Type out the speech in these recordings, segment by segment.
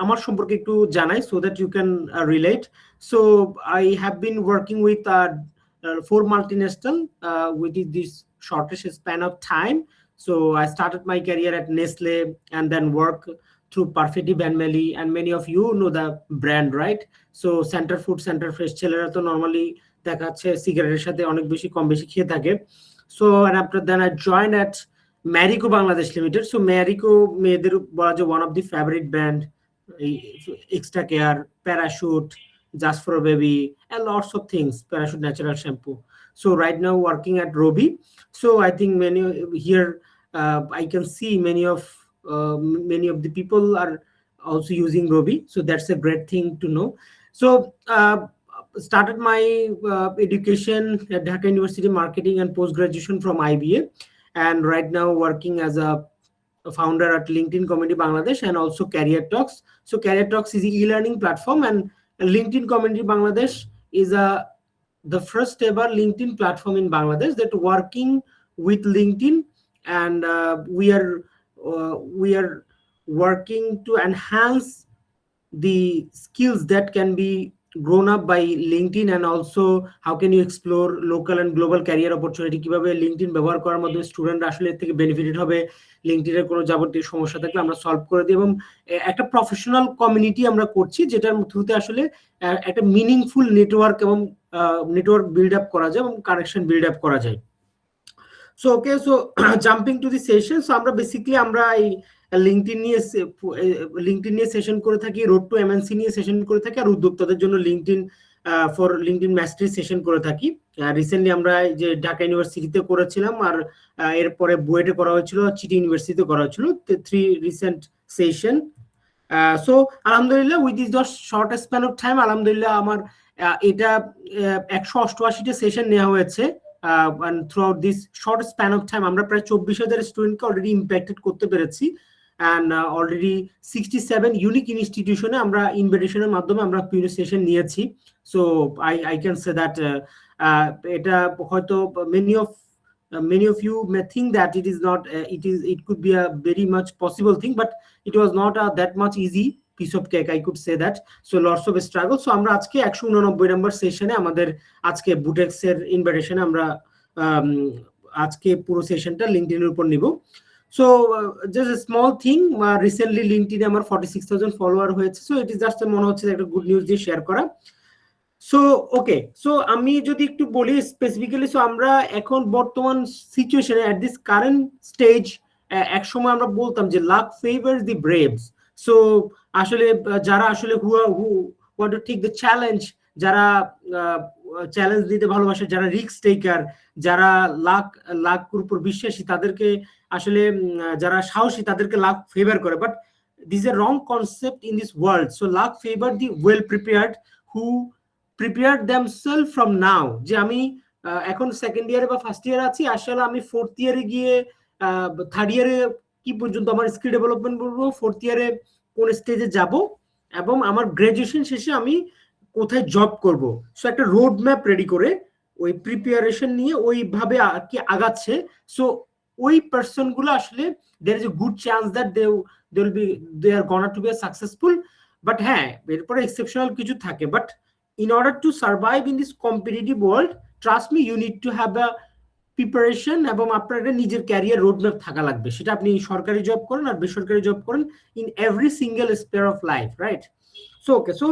আমার সম্পর্কে একটু জানাই so that you can relate. So I have been working with 4 multinational within this shortest span of time. So I started my career at Nestle and then work through Parfait Benmeli, and many of you know the brand, right? So Center Food, Center Fresh ছেলেরা তো normally দেখা যাচ্ছে সিগারেটের সাথে অনেক বেশি কম বেশি খেয়ে থাকে. So and after then I joined at Marico Bangladesh Limited. So Marico মেয়েদের বলা যায় one of the favorite brand, extra care, Parachute, Just for a Baby, and lots of things. Parachute natural shampoo. So right now working at Robi. So I think many here I can see many of the people are also using Robi. So that's a great thing to know. So started my education at Dhaka University Marketing and post graduation from IBA, and right now working as a founder at LinkedIn Community Bangladesh and also Career Talks. So Career Talks is an e-learning platform, and LinkedIn Community Bangladesh is the first ever LinkedIn platform in Bangladesh that working with LinkedIn, and we are working to enhance the skills that can be grown up by LinkedIn, and also how can you explore local and global career opportunity, কিভাবে LinkedIn ব্যবহার করার মাধ্যমে student আসলে এর থেকে benefited হবে, LinkedIn এর কোনো যাবতীয় সমস্যা থাকলে আমরা সলভ করে দিই, এবং একটা প্রফেশনাল কমিউনিটি আমরা করছি যেটার থ্রুতে আসলে একটা মিনিংফুল নেটওয়ার্ক এবং নেটওয়ার্ক বিল্ড আপ করা যায় এবং কানেকশন বিল্ড আপ করা যায়. So okay, so jumping to the session. So আমরা বেসিক্যালি আমরা এই লিঙ্কডইন নিয়ে সেশন করে থাকি, রোড টু এমএনসি নিয়ে সেশন করে থাকি, আর উদ্যোক্তাদের জন্য LinkedIn for LinkedIn Mashrafe session করে থাকি. রিসেন্টলি আমরা যে ঢাকা ইউনিভার্সিটিতে করেছিলাম, আর এরপরে বুয়েটে করা হয়েছিল, চিটি ইউনিভার্সিটিতে করা হয়েছিল, 3 রিসেন্ট সেশন. সো আলহামদুলিল্লাহ with this the short span of time, আলহামদুলিল্লাহ আমার এটা 188টা সেশন নেওয়া হয়েছে. And throughout this short span of time আমরা প্রায় 24,000 স্টুডেন্টকে অলরেডি ইম্প্যাক্টেড করতে পেরেছি, and already 67 ইউনিক ইনস্টিটিউশনে আমরা ইনভিটেশনের মাধ্যমে আমরা পিউনি সেশন নিয়েছি. So I can say that এটা হয়তো many of you may think that it is not it could be a very much possible thing, but it was not that much easy piece of cake, I could say that. So lots of struggle. So আমরা আজকে 189 নম্বর সেশনে আমাদের আজকে বুটেক্স এর ইনভিটেশনে আমরা আজকে পুরো সেশনটা LinkedIn এর উপর নিব. So just a small thing, recently লিঙ্কডইনে আমার 46,000 ফলোয়ার হয়েছে. সো ইট ইজ জাস্ট মনে হচ্ছে একটা গুড নিউজ দিয়ে শেয়ার করা. সো ওকে, সো আমি যদি একটু বলি স্পেসিফিক্যালি, সো আমরা এখন বর্তমান সিচুয়েশনে এট দিস কারেন্ট স্টেজ, এক সময় আমরা বলতাম যে luck favours the braves. So আসলে যারা আসলে who want to take the challenge, যারা চ্যালেঞ্জ নিতে ভালোবাসে, যারা রিস্ক টেকার, যারা লাকের উপর বিশ্বাসী, তাদেরকে আসলে যারা সাহসী তাদেরকে লাক ফেভার করে. But this a wrong concept in this world. So luck favour the well prepared who prepare themselves from now. যে আমি এখন সেকেন্ড ইয়ারে বা ফার্স্ট ইয়ারে আছি, আসলে আমি ফোর্থ ইয়ারে গিয়ে থার্ড ইয়ারে কি পর্যন্ত আমার স্কিল ডেভেলপমেন্ট করবো, ফোর্থ ইয়ারে কোন স্টেজে যাব, এবং আমার গ্রাজুয়েশন শেষে আমি কোথায় জব করব. সো একটা রোড ম্যাপ রেডি করে ওই প্রিপারেশন নিয়ে ওইভাবে কি আগাচ্ছে. সো ওই পার্সন গুলো আসলে there is a good chance that they are gonna to be successful. But হ্যাঁ, এরপরে এক্সেপশনাল কিছু থাকে. But in order to survive in this competitive world, trust me, you need to have a preparation, এবং আপনার একটা নিজের career roadmap থাকা লাগবে. সেটা আপনি সরকারি জব করেন আর বেসরকারি জব করেন, in every single spare of life, right? So okay, so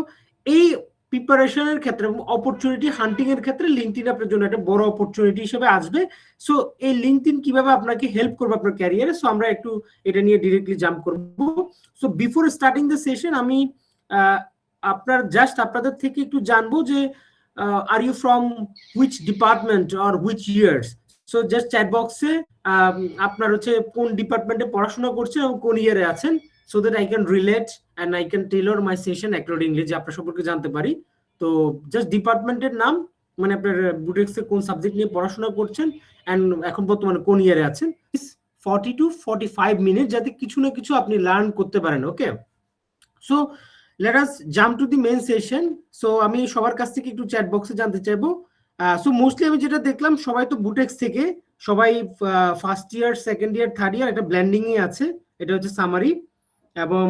এই প্রিপারেশনের ক্ষেত্রে অপরচুনিটি হান্টিং এর ক্ষেত্রে লিঙ্কডইন আপনার জন্য একটা বড় অপরচুনিটি হিসেবে আসবে. সো এই লিঙ্কডইন কিভাবে আপনাকে হেল্প করবে আপনার ক্যারিয়ারে, সো আমরা একটু এটা নিয়ে ডিরেক্টলি জাম্প করব. So before starting the session আমি আপনাদের থেকে একটু জানবো যে are you from which department or which years. So just chat বক্সে আপনার হচ্ছে কোন ডিপার্টমেন্টে পড়াশোনা করছেন এবং কোন ইয়ারে আছেন, so that I can relate and I can Taylor my session accordingly, যে আপনার সম্পর্কে জানতে পারি. তো জাস্ট ডিপার্টমেন্টের নাম, মানে আপনার বুটেক্সে কোন সাবজেক্ট নিয়ে পড়াশোনা করছেন অ্যান্ড এখন বর্তমানে কোন ইয়ারে আছেন. 40 to 45 মিনিট, যাতে কিছু না কিছু আপনি লার্ন করতে পারেন. ওকে, so let us jump to the main session. So আমি সবার কাছ থেকে একটু চ্যাট বক্সে জানতে চাইবো. সো মোস্টলি আমি যেটা দেখলাম সবাই তো বুটেক্স থেকে, সবাই first year, second year, third year, এটা ব্লেন্ডিং এ আছে. এটা হচ্ছে সামারি, এবং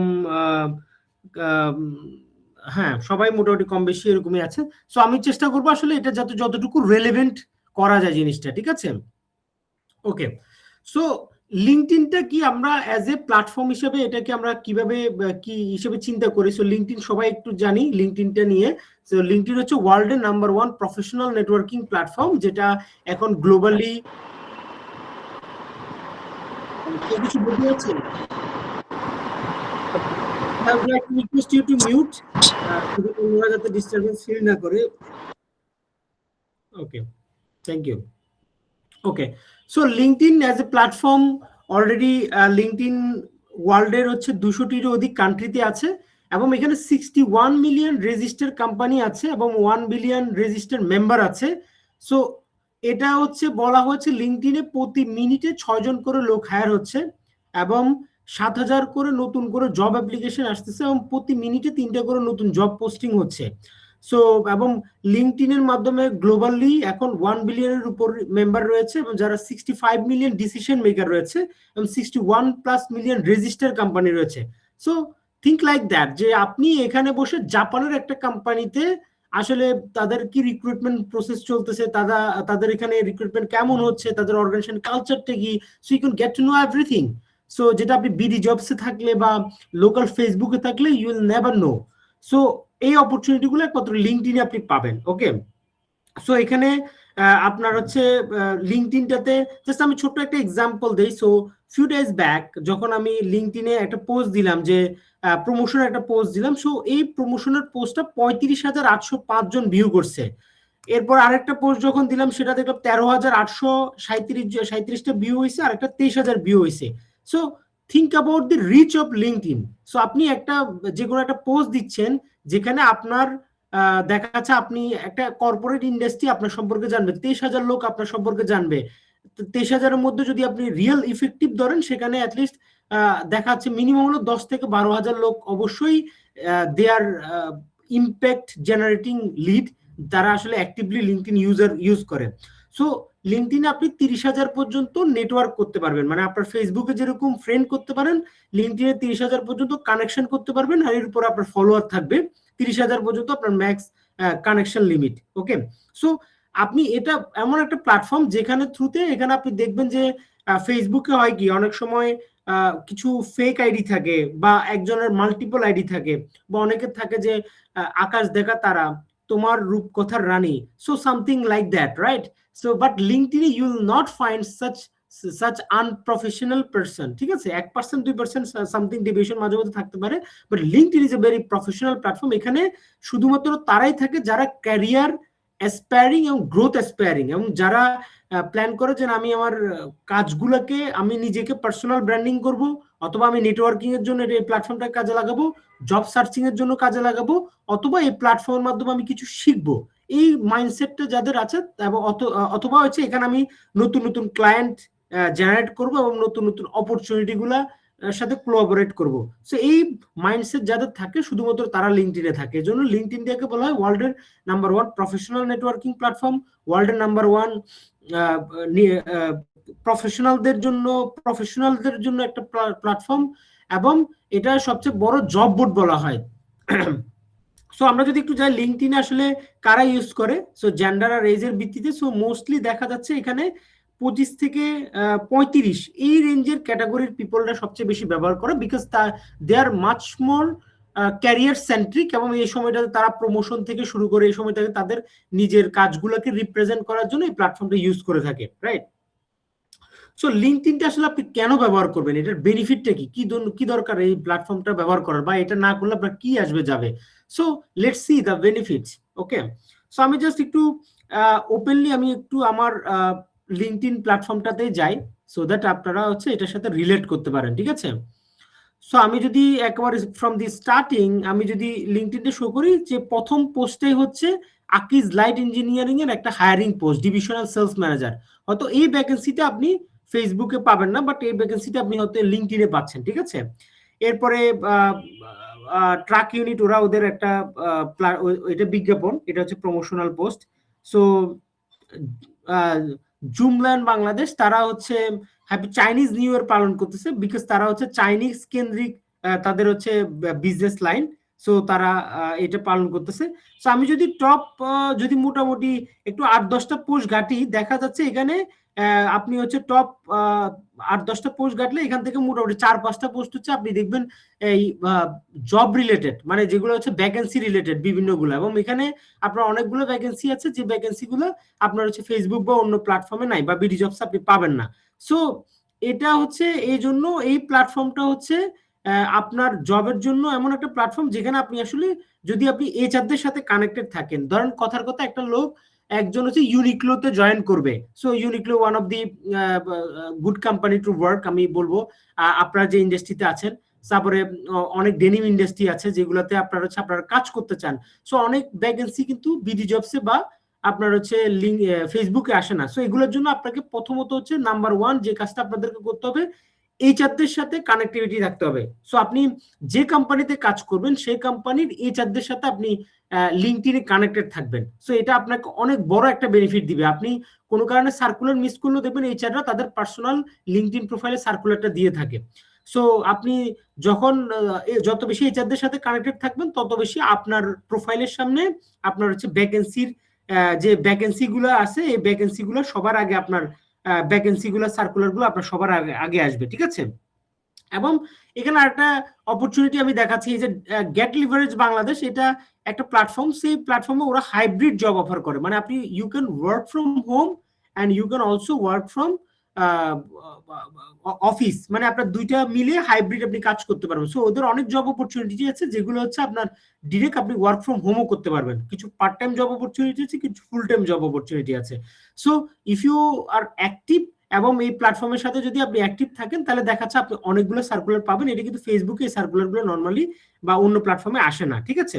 হ্যাঁ, সবাই মোটামুটি কম বেশি এরকমই আছে। সো আমি চেষ্টা করবো আসলে এটা যাতে যতটুকু রেলেভেন্ট করা যায় জিনিসটা, ঠিক আছে? ওকে, সো লিঙ্কডইনটা কি আমরা অ্যাজ এ প্ল্যাটফর্ম হিসেবে এটাকে আমরা কিভাবে কি হিসেবে চিন্তা করি? সো লিঙ্কডইন সবাই একটু জানি লিঙ্কডইনটা নিয়ে। সো লিঙ্কডইন হচ্ছে ওয়ার্ল্ডের নাম্বার 1 প্রফেশনাল নেটওয়ার্কিং প্ল্যাটফর্ম, যেটা এখন গ্লোবালি কিছু বলতে যাচ্ছেন। I would like to request you to mute, ওরা যাতে ডিস্টারবেন্স ফিল না করে। Okay, thank you. Okay, so LinkedIn as a platform already LinkedIn ওয়ার্ল্ডের হচ্ছে 200টিরও অধিক কান্ট্রিতে আছে, এবং এখানে 61 মিলিয়ন রেজিস্টার্ড কোম্পানি আছে এবং 1 বিলিয়ন রেজিস্টার্ড মেম্বার আছে। সো এটা হচ্ছে বলা হয়েছে লিঙ্কডইনে প্রতি মিনিটে 6 জন করে লোক হায়ার হচ্ছে, এবং 7,000 করে নতুন করে জব অ্যাপ্লিকেশন আসতেছে, এবং প্রতি মিনিটে 3টা করে নতুন জব পোস্টিং হচ্ছে। সো এবং লিঙ্কডইনের মাধ্যমে গ্লোবালি এখন 1 বিলিয়নের উপর মেম্বার রয়েছে, এবং যারা 65 মিলিয়ন ডিসিশন মেকার রয়েছে, এবং 61+ মিলিয়ন রেজিস্টার কোম্পানি রয়েছে। সো থিঙ্ক লাইক দ্যাট, যে আপনি এখানে বসে জাপানের একটা কোম্পানিতে আসলে তাদের কি রিক্রুটমেন্ট প্রসেস চলতেছে, তাদের এখানে রিক্রুটমেন্ট কেমন হচ্ছে, তাদের অর্গানাইজেশন কালচারটা কি, so you can get to know everything. So যেটা আপনি বিডি জবসে থাকলে বা লোকাল ফেসবুকে থাকলে you will never know. So এই অপরচুনিটি গুলো একমাত্র লিঙ্কডইনে আপনি পাবেন। ওকে, সো এখানে আপনার হচ্ছে লিঙ্কডইনটাতে জাস্ট আমি ছোট্ট একটা এক্সাম্পল দেই। সো ফিউ ডেজ ব্যাক যখন আমি লিঙ্কডইনে একটা পোস্ট দিলাম, যে প্রমোশনের একটা পোস্ট দিলাম, সো এই প্রমোশনের পোস্টটা 35,805 জন ভিউ করছে। এরপর আরেকটা পোস্ট যখন দিলাম সেটা দেখলাম 13,837টা ভিউ হয়েছে, আর একটা 23,000 ভিউ হয়েছে। So think about the reach of LinkedIn. সো আপনি একটা যে কোনো একটা পোস্ট দিচ্ছেন যেখানে আপনার দেখা যাচ্ছে আপনি একটা কর্পোরেট ইন্ডাস্ট্রি আপনার সম্পর্কে জানবে, 23,000 লোক আপনার সম্পর্কে জানবে। 23,000-এর মধ্যে যদি আপনি রিয়েল ইফেক্টিভ ধরেন, সেখানে অ্যাটলিস্ট দেখা যাচ্ছে মিনিমাম হলো 10 থেকে 12,000 লোক অবশ্যই দে আর ইম্প্যাক্ট জেনারেটিং লিড, যারা আসলে অ্যাক্টিভলি লিঙ্কডইন ইউজ করে। সো লিঙ্কডইনে আপনি 30,000 পর্যন্ত নেটওয়ার্ক করতে পারবেন, মানে আপনার ফেসবুকে যেরকম ফ্রেন্ড করতে পারেন, লিঙ্কডইনে 30,000 পর্যন্ত কানেকশন করতে পারবেন, আর এর উপর আপনার ফলোয়ার থাকবে 30,000 পর্যন্ত আপনার ম্যাক্স কানেকশন লিমিট। ওকে, সো আপনি এটা এমন একটা প্ল্যাটফর্ম যেখানে থ্রুতে এখানে আপনি দেখবেন যে ফেসবুকে হয় কি অনেক সময় কিছু ফেক আইডি থাকে, বা একজনের মাল্টিপল আইডি থাকে, বা অনেকের থাকে যে আকাশ দেখা তারা, তোমার রূপকথার রানী, so something like that, right? So but লিঙ্কডইনে you will not find such unprofessional person, ঠিক আছে? 1% 2% সামথিং ডেভিয়েশন মাঝে মধ্যে থাকতে পারে, but LinkedIn is a very professional platform. এখানে শুধুমাত্র তারাই থাকে যারা ক্যারিয়ার অ্যাসপায়ারিং এবং গ্রোথ অ্যাসপায়ারিং, এবং যারা প্ল্যান করে যে আমি আমার কাজগুলোকে আমি নিজেকে পার্সোনাল ব্র্যান্ডিং করব, অথবা আমি নেটওয়ার্কিং এর জন্য এই প্ল্যাটফর্মটা কাজে লাগাবো, জব সার্চিং এর জন্য কাজে লাগাবো, অথবা এই প্ল্যাটফর্মের মাধ্যমে আমি কিছু শিখবো। এই মাইন্ডসেটটা যাদের আছে, এবং অথবা হচ্ছে এখানে আমি নতুন নতুন ক্লায়েন্ট জেনারেট করব এবং নতুন নতুন অপরচুনিটি গুলা সাথে কোলাবোরেট করব। সো এই মাইন্ডসেট যাদের থাকে শুধুমাত্র তারা লিঙ্কডইনে থাকে। এজন্য লিঙ্কডইনটাকে বলা হয় ওয়ার্ল্ডের নাম্বার 1 প্রফেশনাল নেটওয়ার্কিং প্ল্যাটফর্ম, ওয়ার্ল্ডের নাম্বার 1 প্রফেশনালদের জন্য একটা প্ল্যাটফর্ম, এবং এটা সবচেয়ে বড় জব বোর্ড বলা হয়। সো আমরা যদি একটু যাই লিঙ্কডইনে আসলে কারা ইউজ করে, সো জেন্ডার আর এজের ভিত্তিতে, সো মোস্টলি দেখা যাচ্ছে এখানে 25 থেকে 35 এই রেঞ্জের ক্যাটাগরির পিপলরা সবচেয়ে বেশি ব্যবহার করে, because they are much more career centric, এবং এই সময়টাতে তারা প্রমোশন থেকে শুরু করে এই সময়টাতে তাদের নিজের কাজগুলোকে রিপ্রেজেন্ট করার জন্য এই প্ল্যাটফর্মটা ইউজ করে থাকে, রাইট? সো লিঙ্কডইনটা আসলে আপনি কেন ব্যবহার করবেন, এটার বেনিফিটটা কি, কি দরকার এই প্ল্যাটফর্মটা ব্যবহার করার, বা এটা না করলে আপনার কি আসবে যাবে? So let's see the benefits. Okay, so আমি জাস্ট একটু ওপেনলি আমি একটু আমার লিঙ্কডইন প্ল্যাটফর্মটাতে যাই, সো দ্যাট আপনারা হচ্ছে এটার সাথে রিলেট করতে পারেন, ঠিক আছে? সো আমি যদি একবার ফ্রম দি স্টার্টিং আমি যদি লিঙ্কডইনে শো করি, যে প্রথম পোস্টে হচ্ছে আকিজ লাইট ইঞ্জিনিয়ারিং এর একটা hiring post, divisional sales manager. হয়তো এই ভ্যাকেন্সিটা আপনি ফেসবুকে পাবেন না, বাট এই ভ্যাকেন্সিটা আপনি হয়তো লিঙ্কডইনে পাচ্ছেন, ঠিক আছে? এরপরে ট্রাক ইউনিট, ওরা ওদের একটা এটা বিজ্ঞাপন, এটা হচ্ছে প্রমোশনাল পোস্ট। সো জুমল্যান্ড বাংলাদেশ, তারা হচ্ছে হ্যাপি চাইনিজ নিউ ইয়ার পালন করতেছে, বিকজ তারা হচ্ছে চাইনিজ কেন্দ্রিক তাদের হচ্ছে বিজনেস লাইন, সো তারা এটা পালন করতেছে। সো আমি যদি টপ যদি মোটামুটি একটু 8-10টা পোস্ট ঘাটি, দেখা যাচ্ছে এখানে আপনি হচ্ছে টপ 8-10টা পোস্ট ঘাটলে এখান থেকে মোটামুটি 4-5টা পোস্ট হচ্ছে আপনি দেখবেন এই জব রিলেটেড, মানে যেগুলো হচ্ছে ভ্যাকেন্সি রিলেটেড বিভিন্নগুলো, এবং এখানে আপনার অনেকগুলো ভ্যাকেন্সি আছে যে ভ্যাকেন্সিগুলো আপনার হচ্ছে ফেসবুক বা অন্য প্ল্যাটফর্মে নাই বা বিডি জবস আপনি পাবেন না। সো এটা হচ্ছে এই জন্য এই প্ল্যাটফর্মটা হচ্ছে আপনার জবের জন্য এমন একটা প্ল্যাটফর্ম যেখানে আপনি আসলে যদি আপনি এইচআরদের সাথে কানেক্টেড থাকেন, ধরেন কথার কথা একটা লোক একজন হচ্ছে ইউনিক্লোতে জয়েন করবে, so Uniqlo one of the good company to work আমি বলবো আপনারা যে ইন্ডাস্ট্রিতে আছেন। তারপরে অনেক ডেনিম ইন্ডাস্ট্রি আছে যেগুলোতে আপনারা হচ্ছে আপনারা কাজ করতে চান, সো অনেক ভ্যাকেন্সি কিন্তু বিডি জবসে বা আপনার হচ্ছে ফেসবুকে আসে না। সো এগুলোর জন্য আপনাকে প্রথমত হচ্ছে নাম্বার 1 যে কাজটা আপনাদেরকে করতে হবে, এইচআরদের সাথে কানেক্টিভিটি রাখতে হবে। সো আপনি যে কোম্পানিতে কাজ করবেন সেই কোম্পানির এইচআরদের সাথে আপনি লিঙ্কডইনে কানেক্টেড থাকবেন। সো এটা আপনাকে অনেক বড় একটা বেনিফিট দিবে। আপনি কোনো কারণে সার্কুলার মিস করলেও দেখবেন এইচআররা তাদের পার্সোনাল লিঙ্কডইন প্রোফাইলে সার্কুলারটা দিয়ে থাকে। সো আপনি যখন যত বেশি এইচআরদের সাথে কানেক্টেড থাকবেন তত বেশি আপনার প্রোফাইলের সামনে আপনার হচ্ছে ভ্যাকেন্সির যে ভ্যাকেন্সিগুলো আছে এই ভ্যাকেন্সিগুলো সবার আগে আপনার ভ্যাকেন্সিগুলো সার্কুলারগুলো আপনার সবার আগে আগে আসবে, ঠিক আছে। এবং এখানে আরেকটা অপরচুনিটি আমি দেখাচ্ছি, এই যে গেট লিভারেজ বাংলাদেশ, এটা একটা প্ল্যাটফর্ম, সেই প্ল্যাটফর্মে ওরা হাইব্রিড জব অফার করে, মানে আপনি you can work from home and you can also work from office, মানে আপনার দুইটা মিলে হাইব্রিড আপনি কাজ করতে পারবেন। সো ওদের অনেক জব অপরচুনিটি আছে যেগুলো হচ্ছে আপনার ডিরেক্ট আপনি ওয়ার্ক ফ্রম হোমও করতে পারবেন, কিছু পার্ট টাইম জব অপরচুনিটি আছে, কিছু ফুল টাইম জব অপরচুনিটি আছে। So if you are active এবং এই প্ল্যাটফর্মের সাথে যদি আপনি অ্যাক্টিভ থাকেন তাহলে দেখাচ্ছে আপনি অনেকগুলো সার্কুলার পাবেন। এটা কিন্তু ফেসবুকে এই সার্কুলারগুলো নর্মালি বা অন্য প্ল্যাটফর্মে আসে না, ঠিক আছে।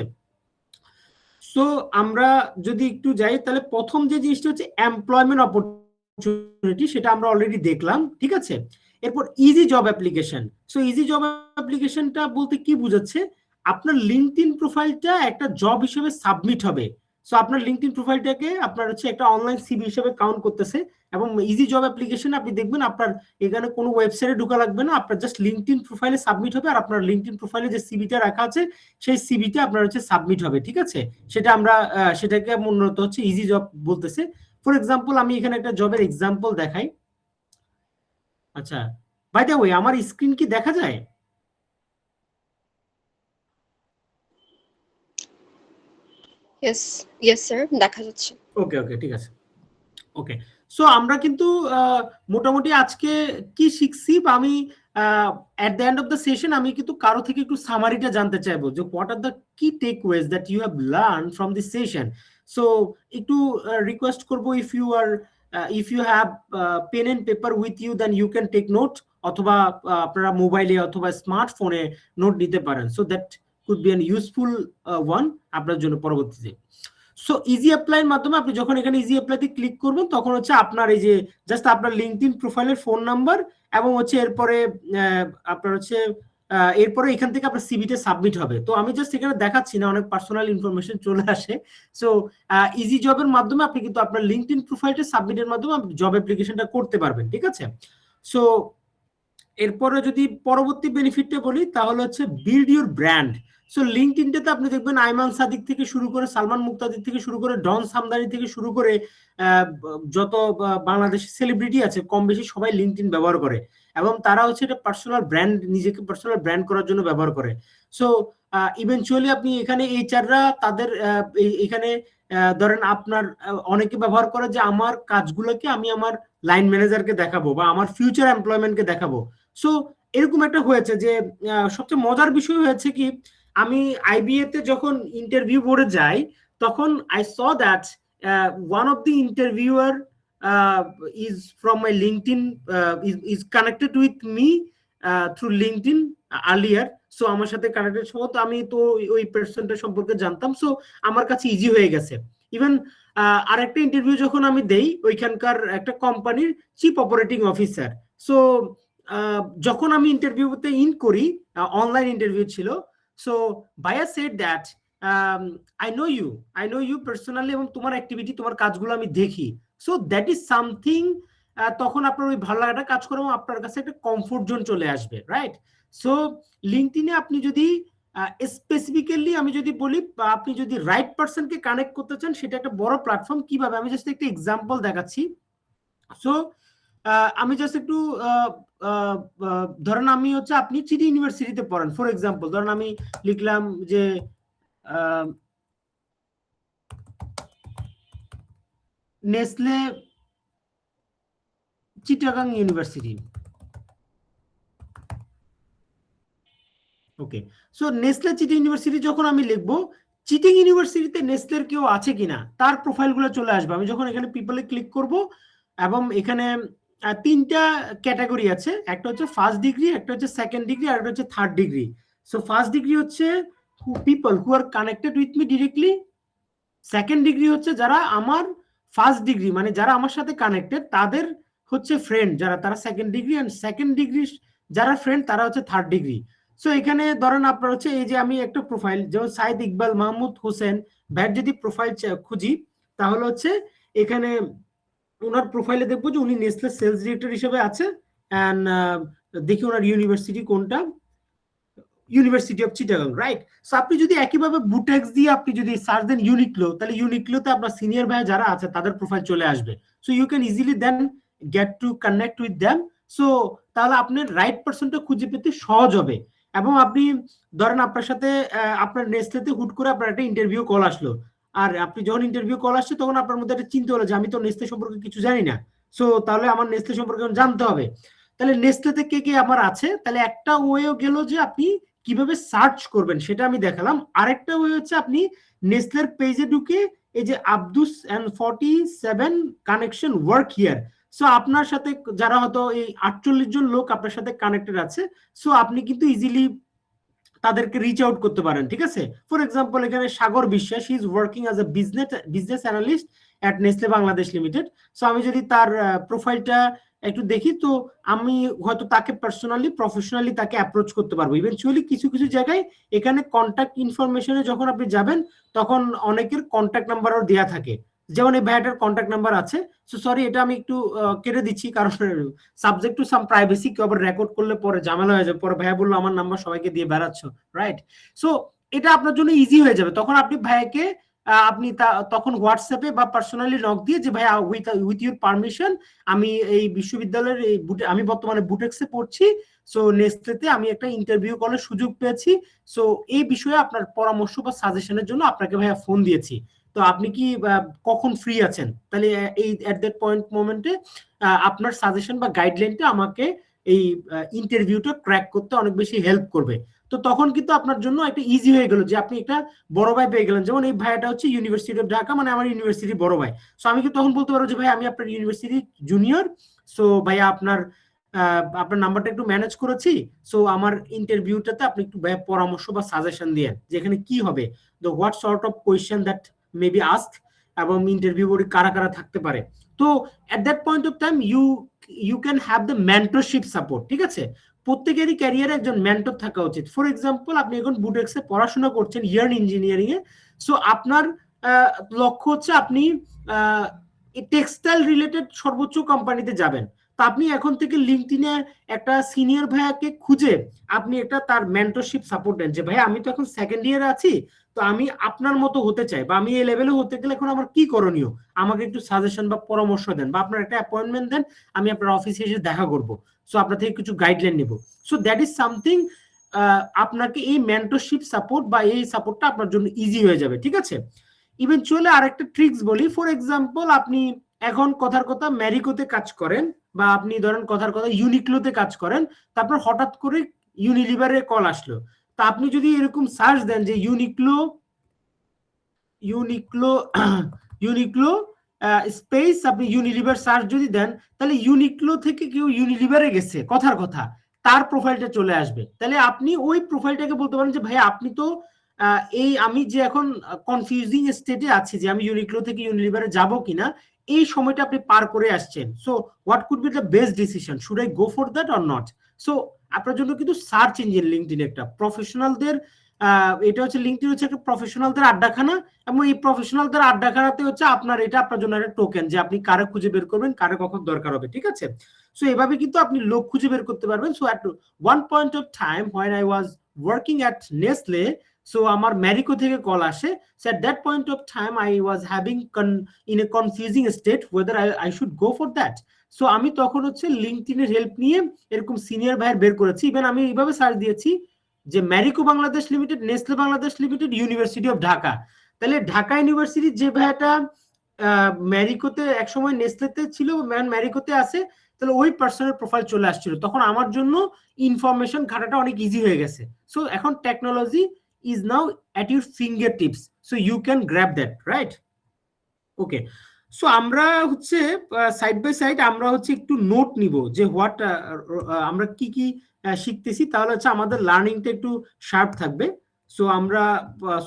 সো আমরা যদি একটু যাই তাহলে প্রথম যে জিনিসটা হচ্ছে এমপ্লয়মেন্ট অপরচুনিটি, সেটা আমরা অলরেডি দেখলাম, ঠিক আছে। এরপর easy job application. So easy job অ্যাপ্লিকেশনটা বলতে কি বোঝাচ্ছে, আপনার লিঙ্কডইন প্রোফাইলটা একটা জব হিসেবে সাবমিট হবে। সো আপনার লিঙ্কডইন প্রোফাইলটাকে আপনার হচ্ছে একটা অনলাইন সিভি হিসেবে কাউন্ট করতেছে, এবং ইজি জব অ্যাপ্লিকেশন আপনি দেখবেন আপনার এখানে কোনো ওয়েবসাইটে ঢোকা লাগবে না, আপনার জাস্ট লিঙ্কডইন প্রোফাইলে সাবমিট হবে, আর আপনার লিঙ্কডইন প্রোফাইলে যে সিভিটা রাখা আছে সেই সিভিটা আপনার হচ্ছে সাবমিট হবে, ঠিক আছে। সেটা আমরা সেটাকে মূলত হচ্ছে ইজি জব বলতেছে। ফর এক্সাম্পল আমি এখানে একটা জবের এক্সাম্পল দেখাই। আচ্ছা, বাই দ্য ওয়ে আমার স্ক্রিন কি দেখা যায়? ইয়েস স্যার, দেখা যাচ্ছে। ওকে ওকে, ঠিক আছে। ওকে, সো আমরা কিন্তু মোটামুটি আজকে কি শিখছি, বা আমি at the end of the session আমি কিন্তু কারো থেকে একটু সামারিটা জানতে চাইবো যে what are the key takeaways that you have learn from this session. So একটু রিকোয়েস্ট করবো, if you have pen and paper with you then you can take note, অথবা আপনারা মোবাইলে অথবা স্মার্টফোনে নোট নিতে পারেন, so that could be an useful one আপনার জন্য পরবর্তীতে। সো ইজি অ্যাপ্লাইয়ের মাধ্যমে আপনি যখন এখানে ইজি অ্যাপ্লাইতে ক্লিক করবেন তখন হচ্ছে আপনার এই যে জাস্ট আপনার লিঙ্কডইন প্রোফাইলের ফোন নাম্বার এবং হচ্ছে এরপরে আপনার হচ্ছে এরপরে এখান থেকে আপনার সিভিটা সাবমিট হবে। তো আমি জাস্ট এখানে দেখাচ্ছি না, অনেক পার্সোনাল ইনফরমেশন চলে আসে। সো ইজি জবের মাধ্যমে আপনি কিন্তু আপনার লিঙ্কডইন প্রোফাইলটা সাবমিটের মাধ্যমে আপনি জব অ্যাপ্লিকেশনটা করতে পারবেন, ঠিক আছে। সো এরপরে যদি পরবর্তী বেনিফিটটা বলি তাহলে হচ্ছে বিল্ড ইউর ব্র্যান্ড। সো লিঙ্কডইনটাতে আপনি দেখবেন আইমান সাদিক থেকে শুরু করে সালমান মুক্তাদির থেকে শুরু করে ডন সামদানি থেকে শুরু করে যত বাংলাদেশি সেলিব্রিটি আছে কম বেশি সবাই লিঙ্কডইন ব্যবহার করে, এবং তারা হচ্ছে এটা পার্সোনাল ব্র্যান্ড, নিজেকে পার্সোনাল ব্র্যান্ড করার জন্য ব্যবহার করে। সো ইভেনচুয়ালি আপনি এখানে এইচআররা তাদের এখানে ধরেন আপনার অনেকে ব্যবহার করে যে আমার কাজগুলোকে আমি আমার লাইন ম্যানেজারকে দেখাবো বা আমার ফিউচার এমপ্লয়মেন্টকে দেখাবো। সো এরকম একটা হয়েছে যে সবচেয়ে মজার বিষয় হয়েছে কি, আমি আইবিএ তে যখন ইন্টারভিউ বোর্ডে যাই তখন I saw that one of the interviewer is from my LinkedIn, is connected with me through LinkedIn earlier. So আমার সাথে কানেক্টেড সহ, তো আমি তো ওই পার্সনটা সম্পর্কে জানতাম, সো আমার কাছে ইজি হয়ে গেছে। ইভেন আরেকটা ইন্টারভিউ যখন আমি দেই ওইখানকার একটা কোম্পানির চিফ অপারেটিং অফিসার, সো যখন আমি ইন্টারভিউতে ইন করি, অনলাইন ইন্টারভিউ ছিল, সো ভাইয়া said that I know you personally, এবং তোমার অ্যাক্টিভিটি তোমার কাজগুলো আমি দেখি, সো দ্যাট ইজ সামথিং, তখন আপনার ওই ভালো লাগাটা কাজ করে এবং আপনার কাছে একটা কমফোর্ট জোন চলে আসবে, রাইট। সো লিঙ্কডইনে আপনি যদি স্পেসিফিক্যালি আমি যদি বলি, আপনি যদি রাইট পারসনকে কানেক্ট করতে চান, সেটা একটা বড় প্ল্যাটফর্ম। কিভাবে, আমি জাস্ট একটা এক্সাম্পল দেখাচ্ছি। সো আমি জাস্ট একটু ধরেন আমি হচ্ছে, আপনি চিটি ইউনিভার্সিটিতে পড়েন ফর এক্সাম্পল, ধরেন আমি লিখলাম যে নেসলে চিটাগাং ইউনিভার্সিটি। ওকে, সো নেসলে চিটিং ইউনিভার্সিটি যখন আমি লিখবো, চিটিং ইউনিভার্সিটিতে নেসলের কেউ আছে কিনা তার প্রোফাইলগুলো চলে আসবে। আমি যখন এখানে পিপলে ক্লিক করব, এবং এখানে তিনটা ক্যাটাগরি আছে, একটা হচ্ছে ফার্স্ট ডিগ্রি, একটা হচ্ছে সেকেন্ড ডিগ্রি, আর একটা হচ্ছে third degree. So first degree হচ্ছে people who are connected with me directly. Second degree হচ্ছে যারা আমার ফার্স্ট ডিগ্রি, মানে যারা আমার সাথে কানেক্টেড তাদের হচ্ছে ফ্রেন্ড যারা, তারা second degree. And second degree যারা ফ্রেন্ড তারা হচ্ছে থার্ড ডিগ্রি। সো এখানে ধরেন আপনার হচ্ছে এই যে আমি একটা প্রোফাইল, যেমন সাইদ ইকবাল মাহমুদ হোসেন ভাইয়ের যদি প্রোফাইল খুঁজি, তাহলে হচ্ছে এখানে ওনার প্রোফাইলে দেখবো যে উনি নেসলে সেলস ডিরেক্টর হিসেবে আছে। অ্যান্ড দেখি ওনার ইউনিভার্সিটি কোনটা, university of Chittagong, right. So আপনি যদি একইভাবে বুটেক্স দিয়ে আপনি যদি সার্চ দেন ইউনিক্লো, তাহলে ইউনিক্লোতে আপনার সিনিয়র ভাই যারা আছে তাদের প্রোফাইল চলে আসবে। So you can easily then get to connect with them. So তাহলে আপনার রাইট পারসনটা খুঁজে পেতে সহজ হবে। এবং আপনি ধরেন আপনার সাথে আপনার নেসলেতে হুট করে আপনার একটা ইন্টারভিউ কল আসলো, আর আপনি যখন ইন্টারভিউ কল আসছে তখন আপনার মধ্যে একটা চিন্তা হলো যে আমি তো নেসলে সম্পর্কে কিছু জানি না, সো তাহলে আমার নেসলে সম্পর্কে জানতে হবে। তাহলে নেসলেতে কে কে আমার আছে, তাহলে একটা ওয়েও গেল যে আপনি কিভাবে সার্চ করবেন সেটা আমি দেখালাম। আরেকটা ওয়ে হচ্ছে আপনি নেসলের পেজে ঢুকে এই যে about us and 47 connection work here, so আপনার সাথে যারা হয়তো এই 48 জন লোক আপনার সাথে কানেক্টেড আছে, সো আপনি কিন্তু ইজিলি তাদেরকে রিচ আউট করতে পারেন, ঠিক আছে। ফর এক্সাম্পল এখানে সাগর বিশ্বাস, he is working as a business analyst at Nestle Bangladesh limited. So আমি যদি তার প্রোফাইলটা একটু দেখি, তো আমি হয়তো তাকে পার্সোনালি প্রফেশনালি তাকে অ্যাপ্রোচ করতে পারবো। ইভেনচুয়ালি কিছু কিছু জায়গায় এখানে কন্ট্যাক্ট ইনফরমেশনে যখন আপনি যাবেন তখন অনেকের কন্ট্যাক্ট নাম্বারও দেওয়া থাকে, যেমন এই ভাইয়াটার কন্ট্যাক্ট নাম্বার আছে। সো সরি, এটা আমি একটু কেটে দিচ্ছি, কারণ সাবজেক্ট টু সাম প্রাইভেসি, কেউ আবার রেকর্ড করলে পরে ঝামেলা হয়ে যাবে, পরে ভাইয়া বললো আমার নাম্বার সবাইকে দিয়ে বেড়াচ্ছ, রাইট। সো এটা আপনার জন্য ইজি হয়ে যাবে, তখন আপনি ভাইয়াকে আপনি তখন হোয়াটসঅ্যাপে বা পার্সোনালি নক দিয়ে যে ভাই উইথ ইউর পারমিশন আমি এই বিশ্ববিদ্যালয়ের এই আমি বর্তমানে বুটেক্সে পড়ছি, সো নেসলেতে আমি একটা ইন্টারভিউ করার সুযোগ পেয়েছি, সো এই বিষয়ে আপনার পরামর্শ বা সাজেশনের জন্য আপনাকে ভাইয়া ফোন দিয়েছি, তো আপনি কি কখন ফ্রি আছেন। তাহলে এই এট দ্যাট পয়েন্ট মোমেন্টে আপনার সাজেশন বা গাইডলাইনটা আমাকে এই ইন্টারভিউটা ক্র্যাক করতে অনেক বেশি হেল্প করবে। তো তখন কিন্তু আপনার জন্য একটা ইজি হয়ে গেল যে আপনি একটা বড় ভাই পেয়ে গেলেন। যেমন এই ভাইটা হচ্ছে ইউনিভার্সিটি অফ ঢাকা, মানে আমার ইউনিভার্সিটির বড় ভাই। সো আমি কি তখন বলতে পারবো যে ভাই আমি আপনার ইউনিভার্সিটি জুনিয়র, সো ভাইয়া আপনার নাম্বারটা একটু ম্যানেজ করেছি, সো আমার ইন্টারভিউটাতে আপনি একটু পরামর্শ বা সাজেশন দিয়ে যে এখানে কি হবে, the what sort of question that may be ask, এবং ইন্টারভিউ বোর্ডে কারা কারা থাকতে পারে। তো at that point of time you can have the mentorship support, ঠিক আছে। প্রত্যেকেরই ক্যারিয়ারে একজন মেন্টর থাকা উচিত। ফর এক্সাম্পল আপনি এখন বুটেক্সে পড়াশোনা করছেন ইয়ার্ন ইঞ্জিনিয়ারিং এ, সো আপনার লক্ষ্য হচ্ছে আপনি টেক্সটাইল রিলেটেড সর্বোচ্চ কোম্পানিতে যাবেন, তো আপনি এখন থেকে লিঙ্কডইনে একটা সিনিয়র ভাইয়াকে খুঁজে আপনি একটা তার মেন্টরশিপ সাপোর্ট দেন যে ভাই আমি তো এখন সেকেন্ড ইয়ারে আছি, তো আমি আপনার মতো হতে চাই, বা আমি এই লেভেলে হতে গেলে এখন আমার কি করণীয়, আমাকে একটু সাজেশন বা পরামর্শ দেন, বা আপনার একটা অ্যাপয়েন্টমেন্ট দেন, আমি আপনার অফিসে এসে দেখা করব, সো আপনার থেকে কিছু গাইডলাইন নেব। সো দ্যাট ইজ সামথিং, আপনাকে এই মেন্টরশিপ সাপোর্ট বা এই সাপোর্টটা আপনার জন্য ইজি হয়ে যাবে, ঠিক আছে। ইভেনচুয়ালি আরেকটা ট্রিক্স বলি, ফর এক্সাম্পল আপনি এখন কথার কথা ম্যারিকোতে কাজ করেন, বা আপনি ধরেন কথার কথা ইউনিক্লোতে কাজ করেন, তারপর হঠাৎ করে ইউনিলিভারের কল আসলো, তা আপনি যদি এরকম সার্চ দেন যে ইউনিক্লো ইউনিক্লো ইউনিক্লো স্পেস আপনি ইউনিলিভার সার্চ যদি দেন, তাহলে ইউনিক্লো থেকে কেউ ইউনিলিভারে গেছে কথার কথা, তার প্রোফাইলটা চলে আসবে। তাহলে আপনি ওই প্রোফাইলটাকে বলতে পারেন যে ভাই আপনি তো এই আমি যে এখন কনফিউজিং স্টেটে আছি যে আমি ইউনিক্লো থেকে ইউনিলিভারে যাব কিনা, এই সময়টা আপনি পার করে আসছেন, so what could be the best decision, should I go for that or not. So আপনার জন্য কিন্তু সার্চ ইঞ্জিন লিঙ্কডইন একটা প্রফেশনালদের এটা হচ্ছে লিঙ্কডইন হচ্ছে একটা প্রফেশনালদের আড্ডাখানা, এবং এই প্রফেশনালদের আড্ডাখানাতে হচ্ছে আপনার এটা আপনার জন্য একটা টোকেন যে আপনি কারে খুঁজে বের করবেন, কারে কখন দরকার হবে, ঠিক আছে? সো এভাবে কিন্তু আপনি লোক খুঁজে বের করতে পারবেন। So at one point of time when I was working at Nestle, so আমার ম্যারিকো থেকে কল আসে। So at that point of time I was having in a confusing state weather I should go for that. So আমি তখন হচ্ছে লিঙ্কডইনের help নিয়ে এরকম senior ভাইয়ের বের করেছি। ইভেন আমি এইভাবে সার্চ দিয়েছি যে Marico Bangladesh limited, Nestle Bangladesh limited, university of Dhaka. তাহলে ঢাকা ইউনিভার্সিটির যে ভাইয়াটা ম্যারিকোতে একসময় নেসলেতে ছিল, ম্যারিকোতে আছে, তাহলে ওই পার্সনের প্রোফাইল চলে আসছিল। তখন আমার জন্য ইনফরমেশন ঘাটাটা অনেক ইজি হয়ে গেছে। সো এখন technology is now at your finger tips, so you can grab that, right? Okay, so আমরা হচ্ছে সাইড বাই সাইড আমরা হচ্ছে একটু নোট নিব যে হোয়াট আমরা কি কি শিখতেছি, তাহলে হচ্ছে আমাদের লার্নিংটা একটু শার্প থাকবে। সো আমরা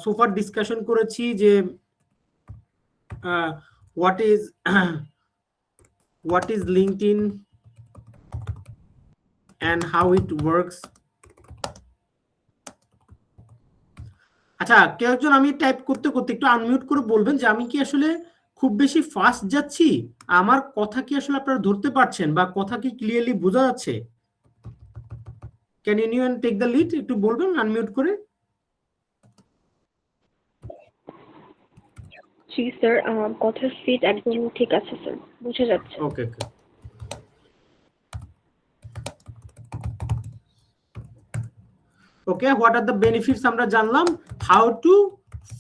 সোফার ডিসকাশন করেছি যে what is LinkedIn and how it works. আচ্ছা, কেউ একজন আমি টাইপ করতে করতে একটু আনমিউট করে বলবেন যে আমি কি আসলে খুব বেশি ফাস্ট যাচ্ছি, আমার কথা কি আসলে আপনারা ধরতে পারছেন, বা কথা কি ক্লিয়ারলি বোঝা যাচ্ছে? Can anyone take the lead? একটু বলবেন আনমিউট করে। জি স্যার, কথার ফিট একদম ঠিক আছে স্যার, বুঝে যাচ্ছে। Okay okay, okay, what are the benefits আমরা জানলাম। How to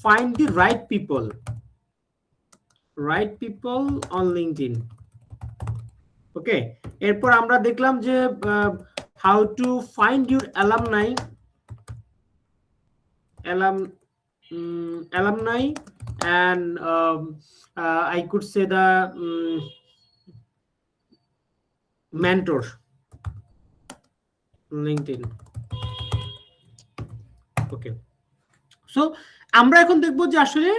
find the right people on LinkedIn. Okay, এরপর আমরা দেখলাম যে how to find your alumni and I could say the mentor LinkedIn. Okay, so আমরা এখন দেখবো যে আসলে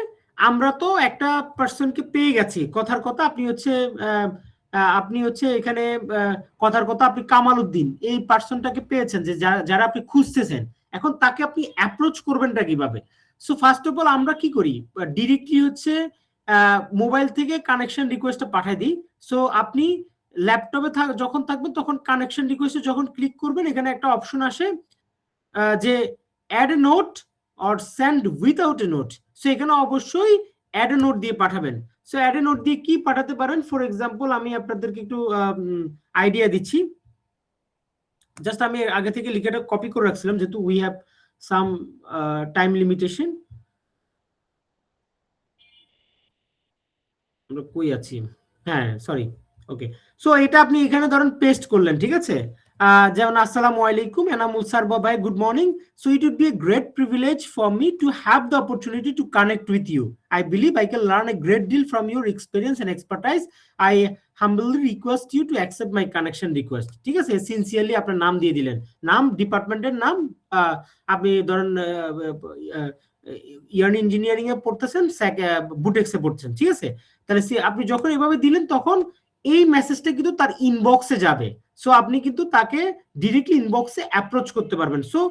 আমরা তো একটা পার্সনকে পেয়ে গেছি, কথার কথা আপনি হচ্ছে এখানে কথার কথা আপনি কামাল উদ্দিন এই পার্সনটাকে পেয়েছেন, যে যারা আপনি খুঁজতেছেন। এখন তাকে আপনি অ্যাপ্রোচ করবেনটা কিভাবে? সো ফার্স্ট অফ অল আমরা কি করি, ডিরেক্টলি হচ্ছে মোবাইল থেকে কানেকশন রিকোয়েস্টটা পাঠিয়ে দিই। সো আপনি ল্যাপটপে যখন থাকবেন তখন কানেকশন রিকোয়েস্টে যখন ক্লিক করবেন, এখানে একটা অপশন আসে যে add a note or send without a note. So এখানে অবশ্যই অ্যাড এ নোট দিয়ে পাঠাবেন। সো অ্যাড এ নোট দিয়ে কি পাঠাতে পারেন, ফর এক্সাম্পল আমি আপনাদেরকে একটু আইডিয়া দিচ্ছি। জাস্ট আমি আগে থেকে লিখেটা কপি করে রাখছিলাম, যেহেতু we have some time limitation. আমরা কই আছি, হ্যাঁ সরি, ওকে। সো এটা আপনি এখানে ধরেন পেস্ট করলেন, ঠিক আছে? যেমন আসসালামু আলাইকুম, এনামুল স্যার বাবাই, good morning. So it would be a great privilege for me to have the opportunity to connect with you. I believe I can learn a great deal from your experience and expertise. I humbly request you to accept my connection request. ঠিক আছে, sincerely আপনার নাম দিয়ে দিলেন, নাম, ডিপার্টমেন্টের নাম, আপনি ধরেন ইয়ার্ন ইঞ্জিনিয়ারিং এ পড়তেছেন, বুটেক্সে পড়ছেন, ঠিক আছে? তাহলে আপনি যখন এভাবে দিলেন তখন এই মেসেজটা কিন্তু তার ইনবক্সে যাবে। সো আপনি কিন্তু তাকে ডিরেক্টলি ইনবক্সে অ্যাপ্রোচ করতে পারবেন। সো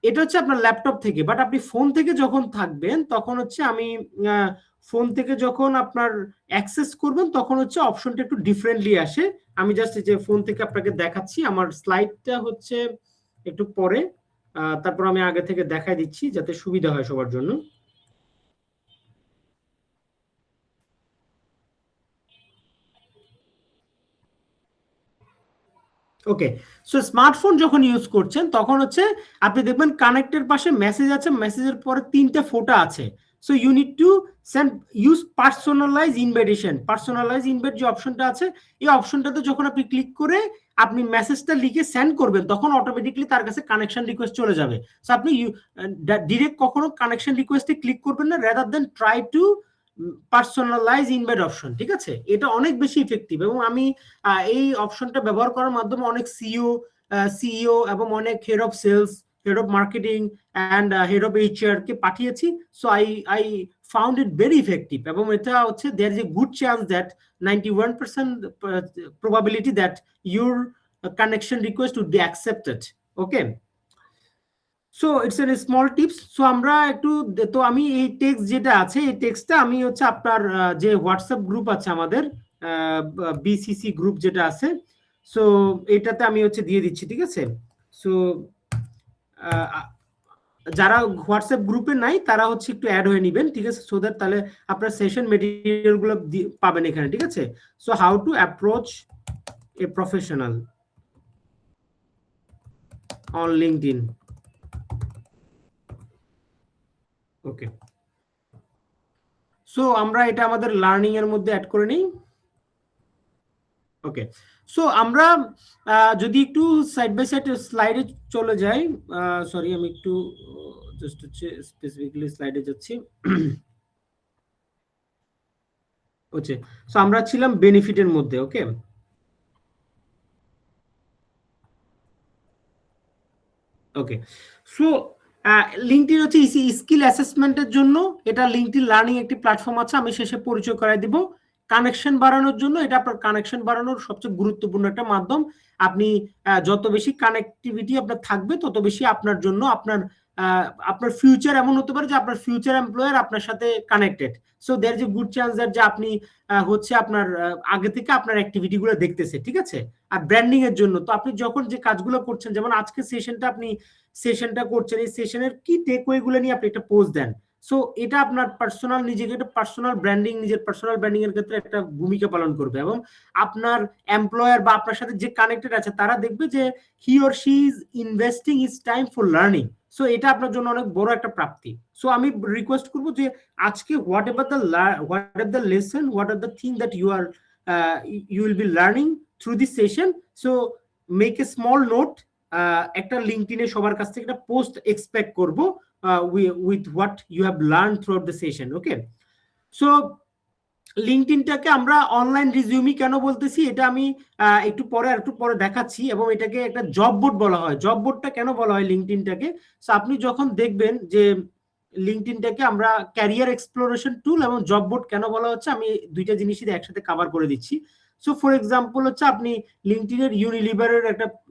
এটা হচ্ছে আপনার ল্যাপটপ থেকে, বাট আপনি ফোন থেকে যখন থাকবেন তখন হচ্ছে আমি ফোন থেকে যখন আপনার অ্যাক্সেস করবেন তখন হচ্ছে অপশনটা একটু ডিফারেন্টলি আসে। আমি জাস্ট যে ফোন থেকে আপনাকে দেখাচ্ছি, আমার স্লাইডটা হচ্ছে একটু পরে, তারপর আমি আগে থেকে দেখাই দিচ্ছি যাতে সুবিধা হয় সবার জন্য। ওকে, সো স্মার্টফোন যখন ইউজ করছেন তখন হচ্ছে আপনি দেখবেন কানেক্টের পাশে মেসেজ আছে, মেসেজের পরে 3টে ফটো আছে। So you need to send use personalize invitation. Personalize invite যে অপশনটা আছে, এই অপশনটাতে যখন আপনি ক্লিক করে আপনি মেসেজটা লিখে সেন্ড করবেন তখন অটোমেটিকলি তার কাছে কানেকশন রিকোয়েস্ট চলে যাবে। সো আপনি ডিরেক্ট কখনো কানেকশন রিকোয়েস্টে ক্লিক করবেন না, rather then try to personalize invite option, ঠিক আছে? এটা অনেক বেশি ইফেক্টিভ, এবং আমি এই অপশনটা ব্যবহার করার মাধ্যমে অনেক সিইও এবং অনেক head of sales, head of marketing and head of HR কে পাঠিয়েছি। So I found it very effective, এবং এটা হচ্ছে there is a good chance that 91% probability that your connection request would be accepted. Okay, so it's an small tips. So আমরা একটু, তো আমি এই টেক্সট যেটা আছে এই টেক্সটটা আমি হচ্ছে আপনার যে হোয়াটসঅ্যাপ গ্রুপ আছে আমাদের বিসিসি গ্রুপ যেটা আছে, সো এটাতে আমি হচ্ছে দিয়ে দিচ্ছি, ঠিক আছে? সো যারা হোয়াটসঅ্যাপ গ্রুপে নাই তারা হচ্ছে একটু অ্যাড হয়ে নেবেন, ঠিক আছে? সো দ্যাট তাহলে আপনার সেশন মেটেরিয়াল গুলো পাবেন এখানে, ঠিক আছে? So how to approach a professional on LinkedIn. Okay, so আমরা এটা আমাদের লার্নিং এর মধ্যে অ্যাড করে নিই। ওকে, সো আমরা যদি একটু সাইড বাই সাইড স্লাইডে চলে যাই, সরি আমি একটু জাস্ট হচ্ছে স্পেসিফিক্যালি স্লাইডে যাচ্ছি। ওকে, সো আমরা ছিলাম বেনিফিটের মধ্যে। ওকে, ওকে, সো লিঙ্কডইন হচ্ছে স্কিল অ্যাসেসমেন্টের জন্য, এটা লিঙ্কডইন লার্নিং একটি প্ল্যাটফর্ম আছে, আমি শেষে পরিচয় করাই দিব। কানেকশন বাড়ানোর জন্য, এটা আপনার কানেকশন বাড়ানোর সবচেয়ে গুরুত্বপূর্ণ একটা মাধ্যম। আপনি যত বেশি কানেক্টিভিটি আপনার থাকবে তত বেশি আপনার জন্য, আপনার ফিউচার এমন হতে পারে যে আপনার ফিউচার এমপ্লয়ার আপনার সাথে connected. So there is a good chance that যে আপনি হচ্ছে আপনার আগে থেকে আপনার অ্যাক্টিভিটি গুলো দেখতেছে, ঠিক আছে? আর ব্র্যান্ডিং এর জন্য তো আপনি যখন যে কাজগুলো করছেন, যেমন আজকে সেশনটা করছেন, এই সেশনের কি টেকওয়ে গুলো নিয়ে আপনি একটা পোস্ট দেন। সো এটা আপনার পার্সোনাল, নিজেকে একটা পার্সোনাল ব্র্যান্ডিং, নিজের পার্সোনাল ব্র্যান্ডিং এর ক্ষেত্রে একটা ভূমিকা পালন করবে, এবং আপনার এমপ্লয়ার বা আপনার সাথে যে কানেক্টেড আছে তারা দেখবে যে he or she is investing his time for learning. So এটা আপনার জন্য অনেক বড় একটা প্রাপ্তি। সো আমি রিকোয়েস্ট করবো যে আজকে what are the lesson, what are the thing that you will be learning through this session. So make a small note, একটা লিঙ্কডইনে সবার কাছ থেকে একটা পোস্ট এক্সপেক্ট করব with what you have learn throughout the session. Okay, so লিঙ্কডইনটাকে আমরা online resume কেন বলতেছি এটা আমি একটু পরে দেখাচ্ছি, এবং এটাকে একটা জব বোর্ড বলা হয়। জব বোর্ডটা কেন বলা হয় লিঙ্কডইনটাকে? সো আপনি যখন দেখবেন যে লিঙ্কডইনটাকে আমরা ক্যারিয়ার এক্সপ্লোরেশন টুল এবং জব বোর্ড কেন বলা হচ্ছে, আমি দুইটা জিনিসই একসাথে কভার করে দিচ্ছি। সো ফর এক্সাম্পল হচ্ছে আপনি লিঙ্কডইনের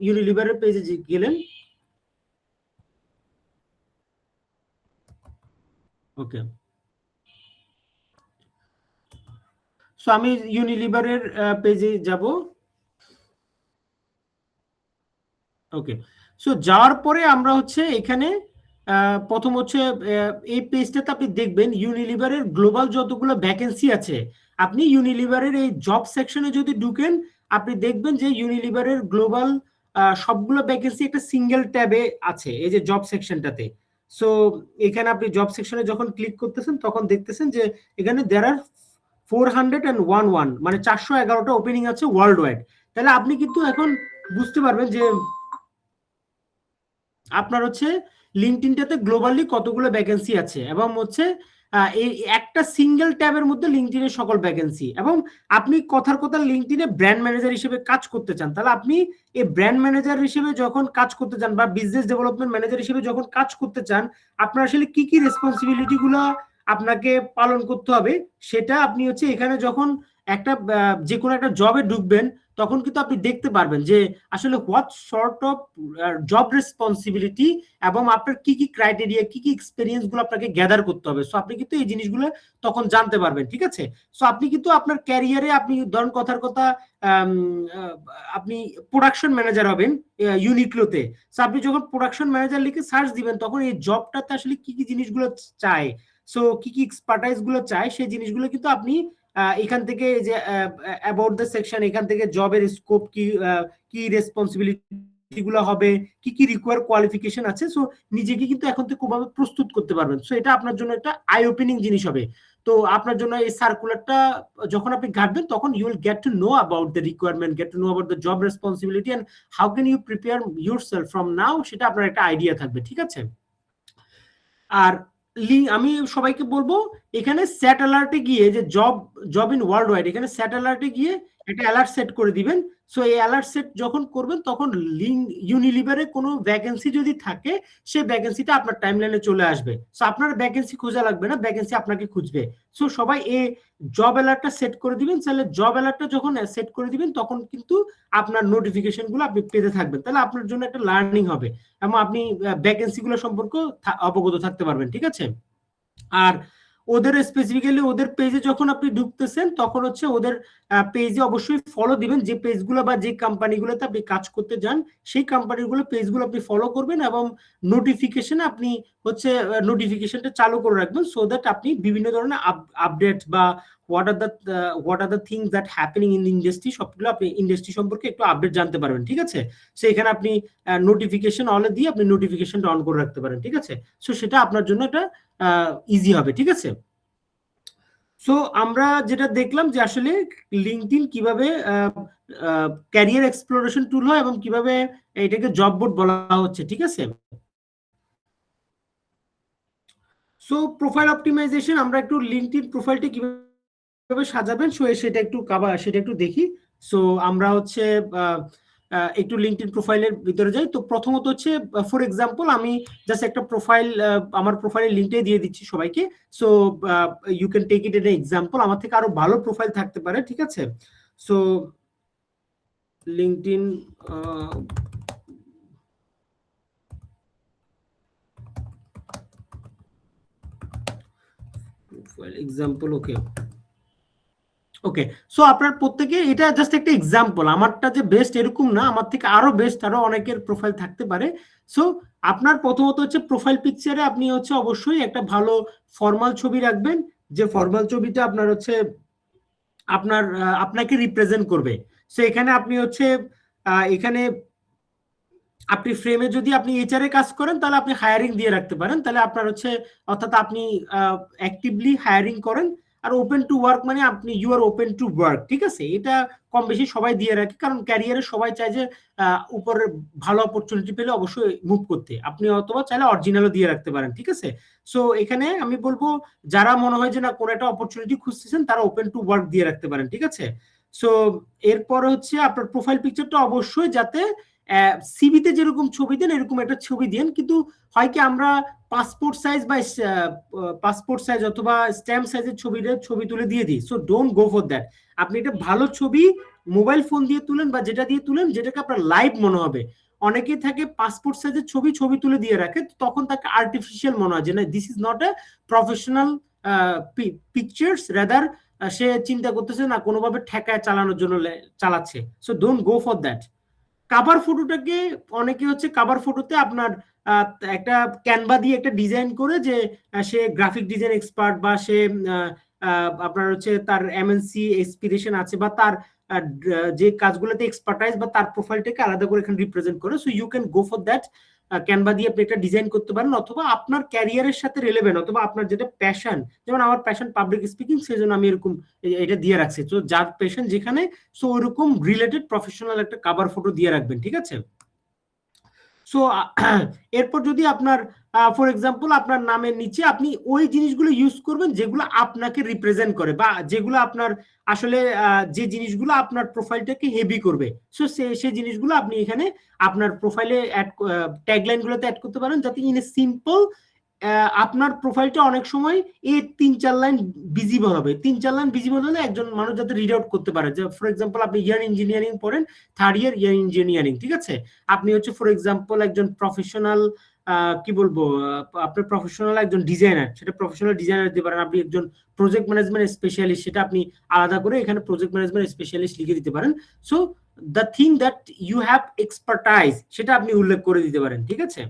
ইউনিলিভারের পেজে গেলেন। ওকে, সো আমি ইউনিলিভারের পেজে যাব। ওকে, সো যাওয়ার পরে আমরা হচ্ছে এখানে প্রথম হচ্ছে এই পেজটাতে আপনি দেখবেন ইউনিলিভারের গ্লোবাল যতগুলো ভ্যাকেন্সি আছে। আপনি ইউনিলিভারের এই জব সেকশনে যদি ঢুকেন, আপনি দেখবেন যে ইউনিলিভারের গ্লোবাল সবগুলো ভ্যাকেন্সি একটা সিঙ্গেল ট্যাবে আছে, এই যে জব সেকশনটাতে। সো এখানে আপনি জব সেকশনে যখন ক্লিক করতেছেন তখন দেখতেছেন যে এখানে দেয়ার আর 411, মানে 411টা ওপেনিং আছে ওয়ার্ল্ড ওয়াইড। তাহলে আপনি কিন্তু এখন বুঝতে পারবেন যে আপনার হচ্ছে লিঙ্কডইনটাতে গ্লোবালি কতগুলো ভ্যাকেন্সি আছে, এবং হচ্ছে এই একটা সিঙ্গেল ট্যাবের মধ্যে লিঙ্কডইনের সকল ভ্যাকেন্সি। এবং আপনি কথার কথা লিঙ্কডইনে ব্র্যান্ড ম্যানেজার হিসেবে কাজ করতে চান, তাহলে আপনি এই ব্র্যান্ড ম্যানেজার হিসেবে যখন কাজ করতে চান বা বিজনেস ডেভেলপমেন্ট ম্যানেজার হিসেবে যখন কাজ করতে চান, আপনার আসলে কি কি রেসপন্সিবিলিটি গুলো আপনাকে পালন করতে হবে, সেটা আপনি হচ্ছে এখানে যখন একটা যে কোনো একটা জবে ঢুকবেন তখন কিন্তু আপনি দেখতে পারবেন যে আসলে what sort of job responsibility এবং আপনার কি কি ক্রাইটেরিয়া, কি কি এক্সপেরিয়েন্স গুলো আপনাকে গ্যাদার করতে হবে। সো আপনি কিন্তু এই জিনিসগুলো তখন জানতে পারবেন, ঠিক আছে? সো আপনি কিন্তু আপনার ক্যারিয়ারে, আপনি ধরুন কথার কথা আপনি প্রোডাকশন ম্যানেজার হবেন ইউনিক্লোতে। সো আপনি যখন প্রোডাকশন ম্যানেজার লিখে সার্চ দিবেন তখন এই জবটাতে আসলে কি কি জিনিসগুলো চায়, সো কি কি এক্সপার্টাইজ গুলো চায়, সেই জিনিসগুলো কিন্তু আপনি এখান থেকে যে অ্যাবাউট দ্য সেকশন, এখান থেকে জবের স্কোপ কি, কি রেসপন্সিবিলিটি গুলো হবে, কি কি রিকোয়ার কোয়ালিফিকেশন আছে, সো নিজেকে কিন্তু এখন থেকে খুবভাবে প্রস্তুত করতে পারবেন। সো এটা আপনার জন্য একটা আই ওপেনিং জিনিস হবে। তো আপনার জন্য এই সার্কুলারটা যখন আপনি ঘাটবেন তখন you will get to know about the requirement, get to know about the job responsibility and how can you prepare yourself from now, সেটা আপনার একটা আইডিয়া থাকবে, ঠিক আছে? আর আমি সবাইকে বলবো এখানে স্যাট অ্যালার্টে গিয়ে, যে জব ইন ওয়ার্ল্ড ওয়াইড, এখানে স্যাট অ্যালার্টে গিয়ে একটা অ্যালার্ট সেট করে দিবেন। সো এই অ্যালার্ট সেট যখন করবেন তখন ইউনিলিভারে কোনো ভ্যাকেন্সি যদি থাকে সেই ভ্যাকেন্সিটা আপনার টাইমলাইনে চলে আসবে। সো আপনার ভ্যাকেন্সি খোঁজা লাগবে না, ভ্যাকেন্সি আপনাকে খুঁজবে। সো সবাই এই জব অ্যালার্টটা সেট করে দিবেন। তাহলে জব অ্যালার্টটা যখন সেট করে দিবেন তখন কিন্তু আপনার নোটিফিকেশনগুলো আপনি পেতে থাকবেন। তাহলে আপনার জন্য একটা লার্নিং হবে এবং আপনি ভ্যাকেন্সিগুলো সম্পর্কে অবগত থাকতে পারবেন। ঠিক আছে? আর ওদের স্পেসিফিক্যালি ওদের পেজে যখন আপনি ঢুকতেছেন তখন হচ্ছে ওদের পেজে অবশ্যই ফলো দিবেন। যে পেজগুলো বা যে কোম্পানিগুলোতে আপনি কাজ করতে যান সেই কোম্পানিগুলো পেজগুলো আপনি ফলো করবেন এবং নোটিফিকেশনে আপনি হচ্ছে নোটিফিকেশনটা চালু করে রাখবেন, সো দ্যাট আপনি বিভিন্ন ধরনের আপডেট বা what are the things that happening in industry সবগুলো আপনি ইন্ডাস্ট্রি সম্পর্কে একটু আপডেট জানতে পারবেন। ঠিক আছে? সো এখানে আপনি নোটিফিকেশন অলে দিয়ে আপনি নোটিফিকেশনটা অন করে রাখতে পারেন। ঠিক আছে? সো সেটা আপনার জন্য এটা ইজি হবে। ঠিক আছে? সো আমরা যেটা দেখলাম যে আসলে লিঙ্কডইন কিভাবে ক্যারিয়ার এক্সপ্লোরেশন টুল হয় এবং কিভাবে এটাকে জব বোর্ড বলা হচ্ছে। ঠিক আছে? সো প্রোফাইল অপটিমাইজেশন, আমরা একটু লিঙ্কডইন প্রোফাইলটা কিভাবে সাজাবেন সেটা একটু দেখি। সো আমরা হচ্ছে একটু লিঙ্কডইন প্রোফাইলের ভিতরে যাই। তো প্রথমত হচ্ছে ফর এক্সাম্পল আমি জাস্ট একটা প্রোফাইল, আমার প্রোফাইলের লিঙ্কটাই দিয়ে দিচ্ছি সবাইকে। So you can take it an example. আমার থেকে আরো ভালো প্রোফাইল থাকতে পারে। ঠিক আছে? So LinkedIn profile example, okay okay. So আপনার প্রত্যেকে, এটা জাস্ট একটা এক্সাম্পল, আমারটা যে বেস্ট এরকম না, আমার থেকে আরো বেস্ট আরো অনেকের প্রোফাইল থাকতে পারে। সো আপনার প্রথমত হচ্ছে প্রোফাইল পিকচারে আপনি হচ্ছে অবশ্যই একটা ভালো ফর্মাল ছবি রাখবেন, যে ফর্মাল ছবিটা আপনার হচ্ছে আপনাকে রিপ্রেজেন্ট করবে। সো এখানে আপনি হচ্ছে এখানে আপনি ফ্রেমে যদি আপনি এইচআর এ কাজ করেন তাহলে আপনি হায়ারিং দিয়ে রাখতে পারেন, তাহলে আপনার হচ্ছে অর্থাৎ আপনি অ্যাক্টিভলি হায়ারিং করেন। আর ওপেন টু ওয়ার্ক মানে আপনি you are open to work. ঠিক আছে? এটা কম বেশি সবাই দিয়ে রাখে, কারণ ক্যারিয়ারে সবাই চায় যে উপরে ভালো অপরচুনিটি পেলে অবশ্যই মুভ করতে। আপনি অথবা চাইলে অরিজিনালও দিয়ে রাখতে পারেন। ঠিক আছে? সো এখানে আমি বলবো যারা মনে হয় যে না কোনো একটা অপরচুনিটি খুঁজতেছেন তারা ওপেন টু ওয়ার্ক দিয়ে রাখতে পারেন। ঠিক আছে? সো এরপর হচ্ছে আপনার প্রোফাইল পিকচারটা অবশ্যই যাতে সিভিতে যেরকম ছবি দেন এরকম একটা ছবি দেন, কিন্তু হয় কি আমরা পাসপোর্ট সাইজ বা পাসপোর্ট সাইজ অথবা স্ট্যাম্প সাইজের ছবি তুলে দিয়ে দিই। So don't go for that. আপনি এটা ভালো ছবি মোবাইল ফোন দিয়ে তুলেন বা যেটা দিয়ে তুলেন যেটাকে আপনার লাইভ মনে হবে। অনেকেই থাকে পাসপোর্ট সাইজের ছবি তুলে দিয়ে রাখে, তখন তাকে আর্টিফিশিয়াল মনে হয় যে না, this is not a professional pictures, rather সে চিন্তা করতেছে না কোনোভাবে ঠেকায় চালানোর জন্য চালাচ্ছে। So don't go for that. Cover ফটোটাকে অনেকে হচ্ছে কাভার ফটোতে আপনার একটা ক্যানভা দিয়ে একটা ডিজাইন করে যে সে গ্রাফিক ডিজাইন এক্সপার্ট বা সে আপনার হচ্ছে তার এমএনসি এক্সপিরিয়েন্স আছে বা তার যে কাজগুলোতে এক্সপার্টাইজ বা তার প্রোফাইলটাকে আলাদা করে এখানে রিপ্রেজেন্ট করে। So you can go for that. Canva দিয়ে আপনি একটা ডিজাইন করতে পারেন, অথবা আপনার ক্যারিয়ারের সাথে রিলেভেন্ট অথবা আপনার যেটা প্যাশন, যেমন আমার প্যাশন পাবলিক স্পিকিং, সেই জন্য আমি এরকম এটা দিয়ে রাখছি। তো যার প্যাশন যেখানে, সো ওরকম রিলেটেড প্রফেশনাল একটা কভার ফটো দিয়ে রাখবেন। ঠিক আছে? সো এরপর যদি আপনার ফর এক্সাম্পল আপনার নামের নিচে আপনি ওই জিনিসগুলো ইউজ করবেন যেগুলো আপনাকে রিপ্রেজেন্ট করে বা যেগুলো আপনার আসলে যে জিনিসগুলো আপনার প্রোফাইলটাকে হেভি করবে। সো সেই জিনিসগুলো আপনি এখানে আপনার প্রোফাইলে ট্যাগলাইন গুলোতে অ্যাড করতে পারেন, যাতে ইন এ সিম্পল আপনার প্রোফাইলটা অনেক সময় এই 3-4 লাইন ভিজিবল হবে। 3-4 লাইন ভিজিবল হলে একজন মানুষ যাতে রিড আউট করতে পারে। যে ফর এক্সাম্পল আপনি ইয়ার ইঞ্জিনিয়ারিং পড়েন, থার্ড ইয়ার ইঞ্জিনিয়ারিং। ঠিক আছে? আপনি হচ্ছে ফর এক্সাম্পল একজন প্রফেশনাল কি বলবো, আপনার প্রফেশনাল একজন ডিজাইনার, সেটা প্রফেশনাল ডিজাইনার দিতে পারেন। আপনি একজন প্রজেক্ট ম্যানেজমেন্ট স্পেশালিস্ট, সেটা আপনি আলাদা করে এখানে প্রজেক্ট ম্যানেজমেন্ট স্পেশালিস্ট লিখে দিতে পারেন। So the thing that you have expertise সেটা আপনি উল্লেখ করে দিতে পারেন। ঠিক আছে?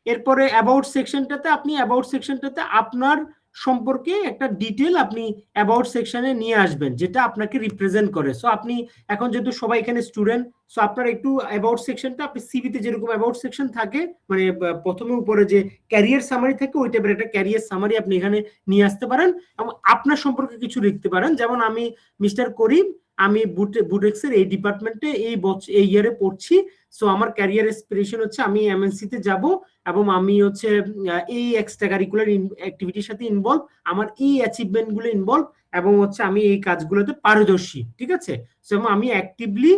এরপরে অ্যাবাউট সেকশনটাতে আপনার সম্পর্কে একটা ডিটেল আপনি অ্যাবাউট সেকশনে নিয়ে আসবেন যেটা আপনাকে রিপ্রেজেন্ট করে। সো আপনি এখন যেহেতু সবাই এখানে স্টুডেন্ট, সো আপনার একটু অ্যাবাউট সেকশনটা আপনি সিভিতে যেরকম অ্যাবাউট সেকশন থাকে, মানে প্রথমে উপরে যে ক্যারিয়ার সামারি থাকে ওই টাইপের একটা ক্যারিয়ার সামারি আপনি এখানে নিয়ে আসতে পারেন এবং আপনার সম্পর্কে কিছু লিখতে পারেন। যেমন আমি মিস্টার করিম, আমি বুটেক্সের এই ডিপার্টমেন্টে এই ইয়ারে পড়ছি। সো আমার ক্যারিয়ার এসপিরেশন হচ্ছে আমি এমএনসি তে যাব এবং আমি হচ্ছে এই এক্সট্রা কারিকুলার অ্যাক্টিভিটির সাথে ইনভলভ, আমার এই অ্যাচিভমেন্ট গুলো ইনভলভ এবং হচ্ছে আমি এই কাজগুলোতে পারদর্শী, ঠিক আছে। সো আমি অ্যাক্টিভলি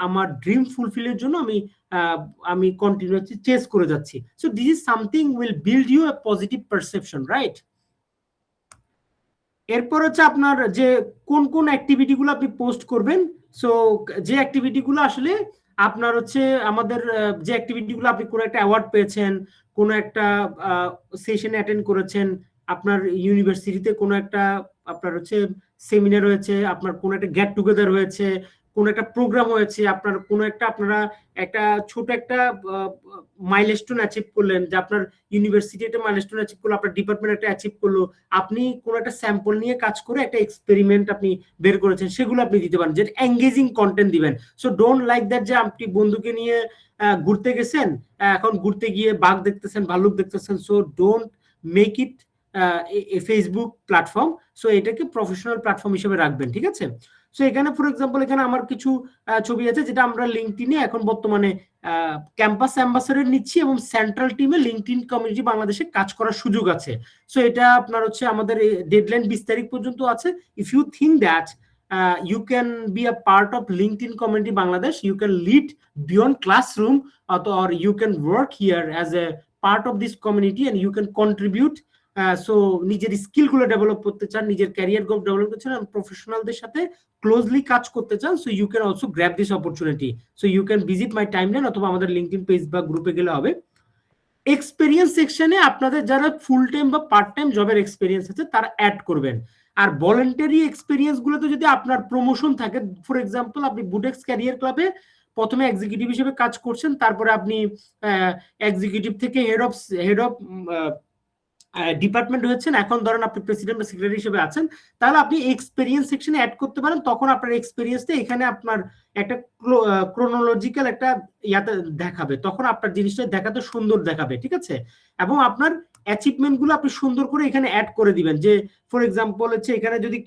আমার ড্রিম ফুলফিলের জন্য আমি কন্টিনিউয়াসলি চেস করে যাচ্ছি। So this is something will build you a positive perception, right? এরপর হচ্ছে আপনার যে কোন কোন অ্যাক্টিভিটি গুলো আপনি পোস্ট করবেন। সো যে অ্যাক্টিভিটি গুলো আসলে আপনার হচ্ছে আমাদের যে অ্যাক্টিভিটি গুলো আপনি কোনো একটা অ্যাওয়ার্ড পেয়েছেন, কোনো একটা সেশনে অ্যাটেন্ড করেছেন, আপনার ইউনিভার্সিটিতে কোনো একটা আপনার হচ্ছে সেমিনার হয়েছে, আপনার কোনো একটা গেট টুগেদার হয়েছে, কোনো একটা প্রোগ্রাম হয়েছে, আপনার কোনো একটা আপনারা একটা ছোট একটা মাইলস্টোন অ্যাচিভ করলেন, যে আপনার ইউনিভার্সিটি একটা মাইলস্টোন অ্যাচিভ করলো, আপনার ডিপার্টমেন্ট একটা অ্যাচিভ করলো, আপনি কোনো একটা স্যাম্পল নিয়ে কাজ করে একটা এক্সপেরিমেন্ট আপনি বের করেছেন, সেগুলো আপনি দিতে পারেন, যেটা এঙ্গেজিং কন্টেন্ট দিবেন। সো ডোন্ট লাইক দ্যাট যে আপনি বন্ধুকে নিয়ে ঘুরতে গেছেন, এখন ঘুরতে গিয়ে বাঘ দেখতেছেন, ভাল্লুক দেখতেছেন। So don't make it Facebook platform. So এটাকে প্রফেশনাল প্ল্যাটফর্ম হিসেবে রাখবেন, ঠিক আছে। সো এখানে ফর এক্সাম্পল এখানে আমার কিছু ছবি আছে যেটা আমরা লিঙ্কডইনে এখন বর্তমানে ক্যাম্পাস অ্যাম্বাসেডর নিচ্ছি এবং সেন্ট্রাল টিমে লিঙ্কডইন কমিউনিটি বাংলাদেশে কাজ করার সুযোগ আছে। সো এটা আপনার হচ্ছে আমাদের ডেডলাইন 20 তারিখ পর্যন্ত আছে। If you think that you can be a part of LinkedIn community Bangladesh, you can lead beyond classroom, or you can work here as a part of this community and you can contribute. So নিজের skill গুলো develop করতে চান, নিজের career growth develop করতে চান, প্রফেশনালদের সাথে closely কাজ করতে চান, so you can also grab this opportunity. So you can visit my timeline অথবা আমাদের লিঙ্কডইন পেজ বা গ্রুপে গেলে হবে। এক্সপেরিয়েন্স সেকশনে আপনাদের যারা ফুল টাইম বা পার্ট টাইম জবের এক্সপেরিয়েন্স আছে তারা অ্যাড করবেন। আর ভলেন্টারি এক্সপেরিয়েন্স গুলোতে যদি আপনার প্রমোশন থাকে, ফর এক্সাম্পল আপনি বুটেক্স ক্যারিয়ার ক্লাবে প্রথমে এক্সিকিউটিভ হিসেবে কাজ করছেন, তারপরে আপনি এক্সিকিউটিভ থেকে হেড অফ ডিপার্টমেন্ট হয়েছেন, এখন ধরেন আপনি প্রেসিডেন্ট বা সেক্রেটারি হিসেবে আছেন, তাহলে আপনি এক্সপেরিয়েন্স সেকশনে অ্যাড করতে পারেন। তখন আপনার এক্সপেরিয়েন্সটা এখানে আপনার একটা ক্রোনোলজিক্যাল একটা ইয়াতে দেখাবে, তখন আপনার জিনিসটা দেখাতে সুন্দর দেখাবে, ঠিক আছে। এবং আপনার অ্যাচিভমেন্ট গুলো আপনি সুন্দর করে এখানে অ্যাড করে দিবেন। যে ফর এক্সাম্পল হচ্ছে এখানে যদি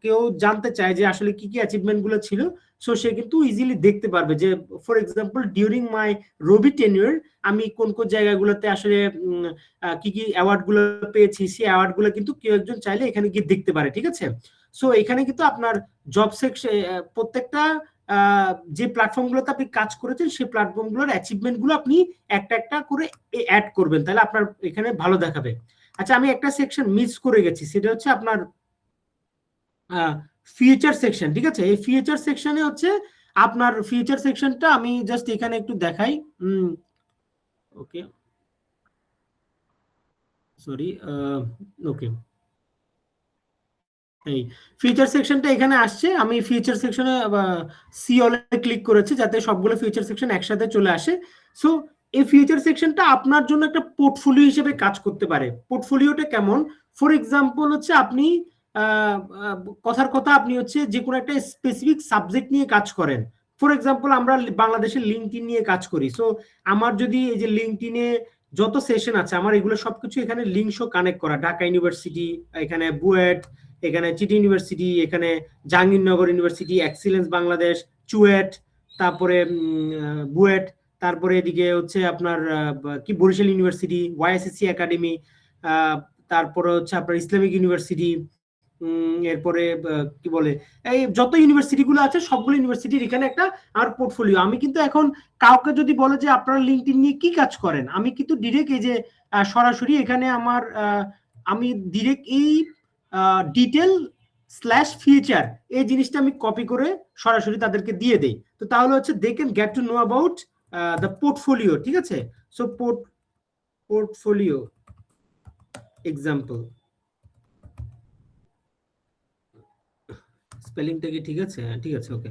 কেউ জানতে চায় যে আসলে কি কি অ্যাচিভমেন্ট গুলো ছিল, সো সে কিন্তু ইজিলি দেখতে পারবে যে for example during my Robi tenure আমি কোন কোন জায়গাগুলোতে আসলে কি কি অ্যাওয়ার্ড গুলো পেয়েছি, সেই অ্যাওয়ার্ড গুলো কিন্তু কেউ একজন চাইলে এখানে গিয়ে দেখতে পারে, ঠিক আছে। সো এখানে কিন্তু আপনার জব সেকশন প্রত্যেকটা যে প্ল্যাটফর্ম গুলোতে আপনি কাজ করেছেন সেই প্ল্যাটফর্ম গুলোর অ্যাচিভমেন্ট গুলো আপনি একটা একটা করে অ্যাড করবেন, তাহলে আপনার এখানে ভালো দেখাবে। আচ্ছা, আমি একটা সেকশন মিস করে গেছি, সেটা হচ্ছে আপনার ফিউচার সেকশন, ঠিক আছে। এই ফিউচার সেকশনে হচ্ছে আপনার ফিউচার সেকশনটা আমি জাস্ট এখানে একটু দেখাই। ওকে, সরি, ওকে, এই ফিচার সেকশনটা এখানে আসছে। আমি ফিচার সেকশনে সি অলে ক্লিক করেছি যাতে সবগুলো ফিচার সেকশন একসাথে চলে আসে। সো এই ফিচার সেকশনটা আপনার জন্য একটা পোর্টফোলিও হিসেবে কাজ করতে পারে। পোর্টফোলিওটা কেমন? ফর এক্সাম্পল হচ্ছে আপনি কথার কথা আপনি হচ্ছে যে কোনো একটা স্পেসিফিক সাবজেক্ট নিয়ে কাজ করেন। ফর এক্সাম্পল আমরা বাংলাদেশের লিঙ্কডইন নিয়ে কাজ করি। সো আমার যদি এই যে লিঙ্কডইনে যত সেশন আছে আমার এগুলো সবকিছু এখানে লিঙ্ক শো কানেক্ট করা, ঢাকা ইউনিভার্সিটি, এখানে বুয়েট, এখানে চিটি ইউনিভার্সিটি, এখানে জাহাঙ্গীরনগর ইউনিভার্সিটি, এক্সিলেন্স বাংলাদেশ, চুয়েট, তারপরে বুয়েট, তারপরে এদিকে হচ্ছে আপনার কি বরিশাল ইউনিভার্সিটি, ওয়াইএসএসসি একাডেমি, তারপরে হচ্ছে আপনার ইসলামিক ইউনিভার্সিটি, এরপরে কি বলে এই যত ইউনিভার্সিটি গুলো আছে সবগুলো ইউনিভার্সিটির এখানে একটা আর পোর্টফোলিও। আমি কিন্তু এখন কাউকে যদি বলে যে আপনারা লিঙ্কডইন নিয়ে কি কাজ করেন, আমি কিন্তু ডিরেক্ট এই যে সরাসরি এখানে আমার আমি ডিরেক্ট এই ডিটেল স্ল্যাশ ফিচার এই জিনিসটা আমি কপি করে সরাসরি তাদেরকে দিয়ে দেই। তো তাহলে হচ্ছে they can get to know about the portfolio, ঠিক আছে। সো পোর্টফোলিও এক্সাম্পল, স্পেলিংটা কি ঠিক আছে? ঠিক আছে, ওকে।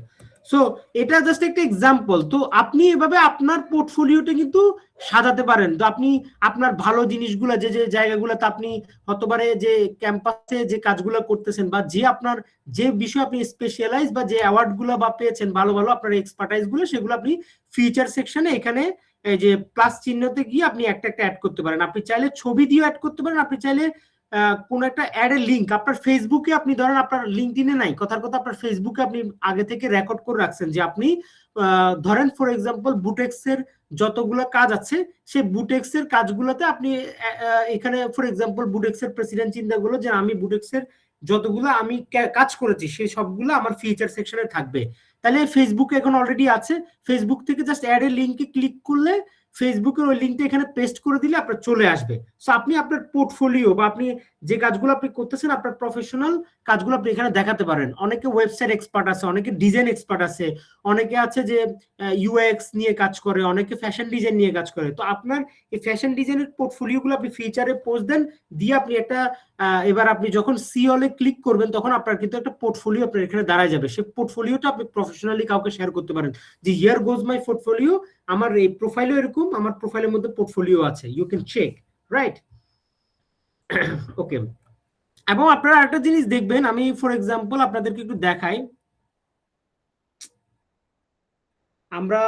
সো এটা জাস্ট একটা এক্সাম্পল। তো আপনি এভাবে আপনার পোর্টফোলিওটা কিন্তু সাজাতে পারেন। তো আপনি আপনার ভালো জিনিসগুলো যে যে জায়গাগুলোতে আপনি হতবারে যে ক্যাম্পাসে যে কাজগুলো করতেছেন বা যে আপনার যে বিষয়ে আপনি স্পেশালাইজ বা যে অ্যাওয়ার্ড গুলো বা পেয়েছেন ভালো ভালো আপনার এক্সপার্টাইজ গুলো, সেগুলো আপনি ফিচার সেকশনে এখানে এই যে প্লাস চিহ্নতে গিয়ে আপনি একটা একটা অ্যাড করতে পারেন। আপনি চাইলে ছবি দিয়ে অ্যাড করতে পারেন, আপনি চাইলে কোন একটা অ্যাডের লিঙ্ক আপনার ফেসবুকে, আপনি ধরেন আপনার লিঙ্কডইনে নাই, কথার কথা আপনার ফেসবুকে আপনি আগে থেকে রেকর্ড করে রাখছেন যে আপনি ধরেন ফর এক্সাম্পল বুটেক্সের যতগুলো কাজ আছে সেই বুটেক্সের কাজগুলোতে আপনি এখানে ফর এক্সাম্পল বুটেক্সের প্রেসিডেন্ট চিন্তাগুলো যে আমি বুটেক্সের যতগুলো আমি কাজ করেছি সেই সবগুলো আমার ফিচার সেকশনে থাকবে। তাহলে ফেসবুকে এখন অলরেডি আছে, ফেসবুক থেকে জাস্ট অ্যাড এর লিঙ্কে ক্লিক করলে ফেসবুকের ওই লিঙ্কটা এখানে পেস্ট করে দিলে আপনার চলে আসবে। সো আপনি আপনার পোর্টফোলিও বা আপনি যে কাজগুলো আপনি করতেছেন আপনার প্রফেশনাল কাজগুলো আপনি এখানে দেখাতে পারেন। অনেকে ওয়েবসাইট এক্সপার্ট আছে, অনেকে ডিজাইন এক্সপার্ট আছে, অনেকে আছে যে ইউএক্স নিয়ে কাজ করে, অনেকে ফ্যাশন ডিজাইন নিয়ে কাজ করে। তো আপনার এই ফ্যাশন ডিজাইনের পোর্টফোলিওগুলো আপনি ফিচারে পোস্ট দেন, দিয়ে আপনি একটা এবার আপনি যখন সি অলে ক্লিক করবেন তখন আপনার কিন্তু একটা পোর্টফোলিও আপনার এখানে দাঁড়ায় যাবে। সেই পোর্টফোলিওটা আপনি প্রফেশনালি কাউকে শেয়ার করতে পারেন যে হিয়ার গোজ মাই পোর্টফোলিও, আমার এই প্রোফাইলও এরকম, আমার প্রোফাইলের মধ্যে পোর্টফোলিও আছে, ইউ ক্যান চেক, রাইট? ওকে। এবং আপনারা একটা জিনিস দেখবেন, আমি ফর এক্সাম্পল আপনাদেরকে একটু দেখাই, আমরা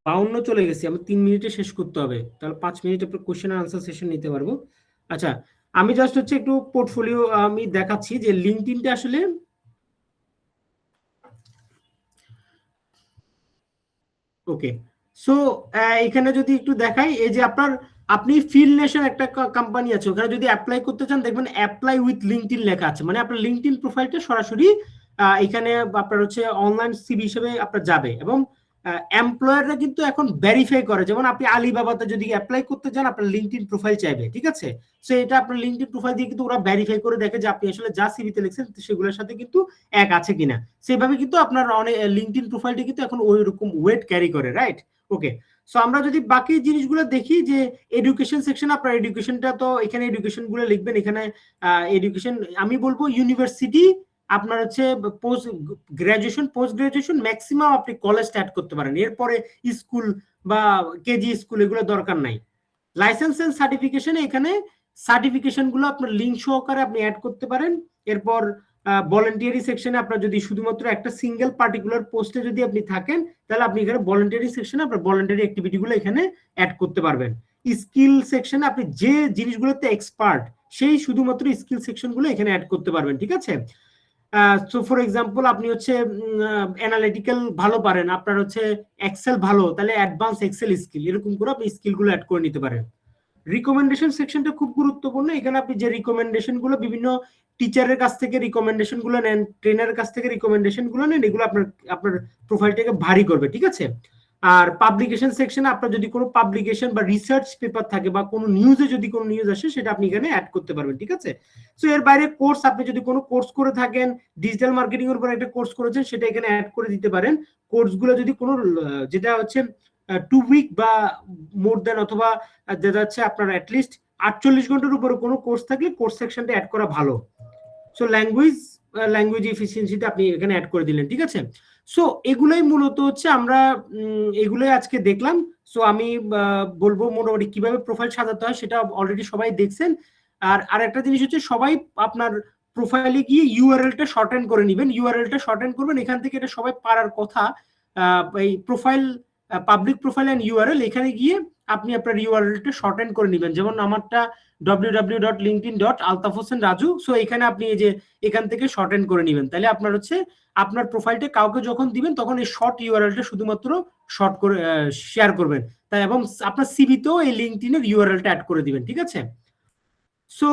52 চলে গেছি, আমি 3 মিনিটে শেষ করতে হবে, তাহলে 5 মিনিট আপনার কোশ্চেন আর আনসার সেশন নিতে পারবো। আচ্ছা, আমি জাস্ট হচ্ছে একটু পোর্টফোলিও আমি দেখাচ্ছি যে লিঙ্কডইনটা আসলে ওকে। সো এখানে যদি একটু দেখাই, এই যে আপনি ফিল নেশন একটা কোম্পানি আছে, ওখানে যদি অ্যাপ্লাই করতে চান দেখবেন অ্যাপ্লাই উইথ লিঙ্কডইন লেখা আছে, মানে আপনার লিঙ্কডইন প্রোফাইলটা সরাসরি এখানে আপনার হচ্ছে অনলাইন সিভি হিসেবে আপনার যাবে। এবং এমপ্লয়াররা কিন্তু এখন ভেরিফাই করে, যেমন আপনি আলিবাবাতে যদি অ্যাপ্লাই করতে চান আপনার লিঙ্কডইন প্রোফাইল চাইবে, ঠিক আছে? সো এটা আপনার লিঙ্কডইন প্রোফাইল দিয়ে কিন্তু ওরা ভেরিফাই করে দেখে যে আপনি আসলে যা সিভিতে লিখছেন সেগুলোর সাথে কিন্তু এক আছে কিনা। সেভাবে কিন্তু আপনার অনেক লিঙ্কডইন প্রোফাইলটা কিন্তু এখন ওই রকম ওয়েট ক্যারি করে, রাইট? ওকে। সো আমরা যদি বাকি জিনিসগুলো দেখি, যে এডুকেশন সেকশন, আপনার এডুকেশনটা তো এখানে এডুকেশন গুলো লিখবেন, এখানে এডুকেশন আমি বলবো ইউনিভার্সিটি, আপনার হচ্ছে post graduation, post graduation, maximum আপনি কলেজ স্টার্ট করতে পারেন, এরপরে স্কুল বা কেজি স্কুল এগুলো দরকার নাই। লাইসেন্স এন্ড সার্টিফিকেশন, এখানে সার্টিফিকেশন গুলো আপনার লিঙ্ক সহকারে আপনি অ্যাড করতে পারেন। এরপর ভলেন্টিয়ারি সেকশনে আপনার যদি শুধুমাত্র একটা সিঙ্গেল পার্টিকুলার পোস্টে যদি আপনি থাকেন তাহলে আপনি এখানে ভলেন্টিয়ারি সেকশনে আপনার ভলেন্টারি অ্যাক্টিভিটি গুলো এখানে অ্যাড করতে পারবেন। স্কিল সেকশনে আপনি যে জিনিসগুলোতে এক্সপার্ট সেই শুধুমাত্র স্কিল সেকশন গুলো এখানে অ্যাড করতে পারবেন, ঠিক আছে? সো ফর এক্সাম্পল আপনি হচ্ছে অ্যানালিটিক্যাল ভালো পারেন, আপনার হচ্ছে এক্সেল ভালো, তাহলে অ্যাডভান্স এক্সেল স্কিল, এরকম করে আপনি স্কিলগুলো অ্যাড করে নিতে পারেন। রিকমেন্ডেশন সেকশনটা খুব গুরুত্বপূর্ণ, এখানে আপনি যে রিকমেন্ডেশন গুলো বিভিন্ন টিচারের কাছ থেকে রিকমেন্ডেশন গুলো নেন, ট্রেনারের কাছ থেকে রিকমেন্ডেশন গুলো নেন, এগুলো আপনার প্রোফাইলটাকে ভারী করবে, ঠিক আছে? আর পাবলিকেশন সেকশনে আপনার যদি কোনো পাবলিকেশন বা রিসার্চ পেপার থাকে বা কোনো নিউজে যদি কোনো নিউজ আসে সেটা আপনি এখানে অ্যাড করতে পারবেন, ঠিক আছে? সো এর বাইরে কোর্স, আপনি যদি কোনো কোর্স করে থাকেন, ডিজিটাল মার্কেটিং এর উপর একটা কোর্স করেছেন, সেটা এখানে অ্যাড করে দিতে পারেন। কোর্সগুলো যদি কোনো যেটা হচ্ছে 2 উইক বা মোর দেন, অথবা দেখা যাচ্ছে আপনার অ্যাটলিস্ট 48 ঘন্টার উপরে কোনো কোর্স থাকলে কোর্স সেকশনটা অ্যাড করা ভালো। সো ল্যাঙ্গুয়েজ এফিসিয়েন্সিটা আপনি এখানে অ্যাড করে দিলেন, ঠিক আছে? সো এগুলোই মূলত হচ্ছে আমরা এগুলোই আজকে দেখলাম। সো আমি বলবো মোটামুটি কিভাবে প্রোফাইল সাজাতে হয় সেটা অলরেডি সবাই দেখছেন। আর একটা জিনিস হচ্ছে সবাই আপনার প্রোফাইলে গিয়ে ইউআরএলটা শর্টেন করে নেবেন, ইউআরএলটা শর্টেন করবেন, এখান থেকে এটা সবাই পারার কথা। এই profile, public profile and URL, এখানে গিয়ে আপনি আপনার ইউআরএলটা শর্টেন করে নেবেন। যেমন আমারটা www.linkedin.altafhossenraju, সো এখানে আপনি এই যে এখান থেকে শর্টেন করে নেবেন, তাহলে আপনার হচ্ছে আপনার প্রোফাইলটা কাউকে যখন দিবেন তখন এই শর্ট ইউআরএলটা শুধুমাত্র শর্ট করে শেয়ার করবেন, তাই এবং আপনার সিভিতেও এই লিঙ্কডইনের ইউআরএলটা অ্যাড করে দিবেন, ঠিক আছে? সো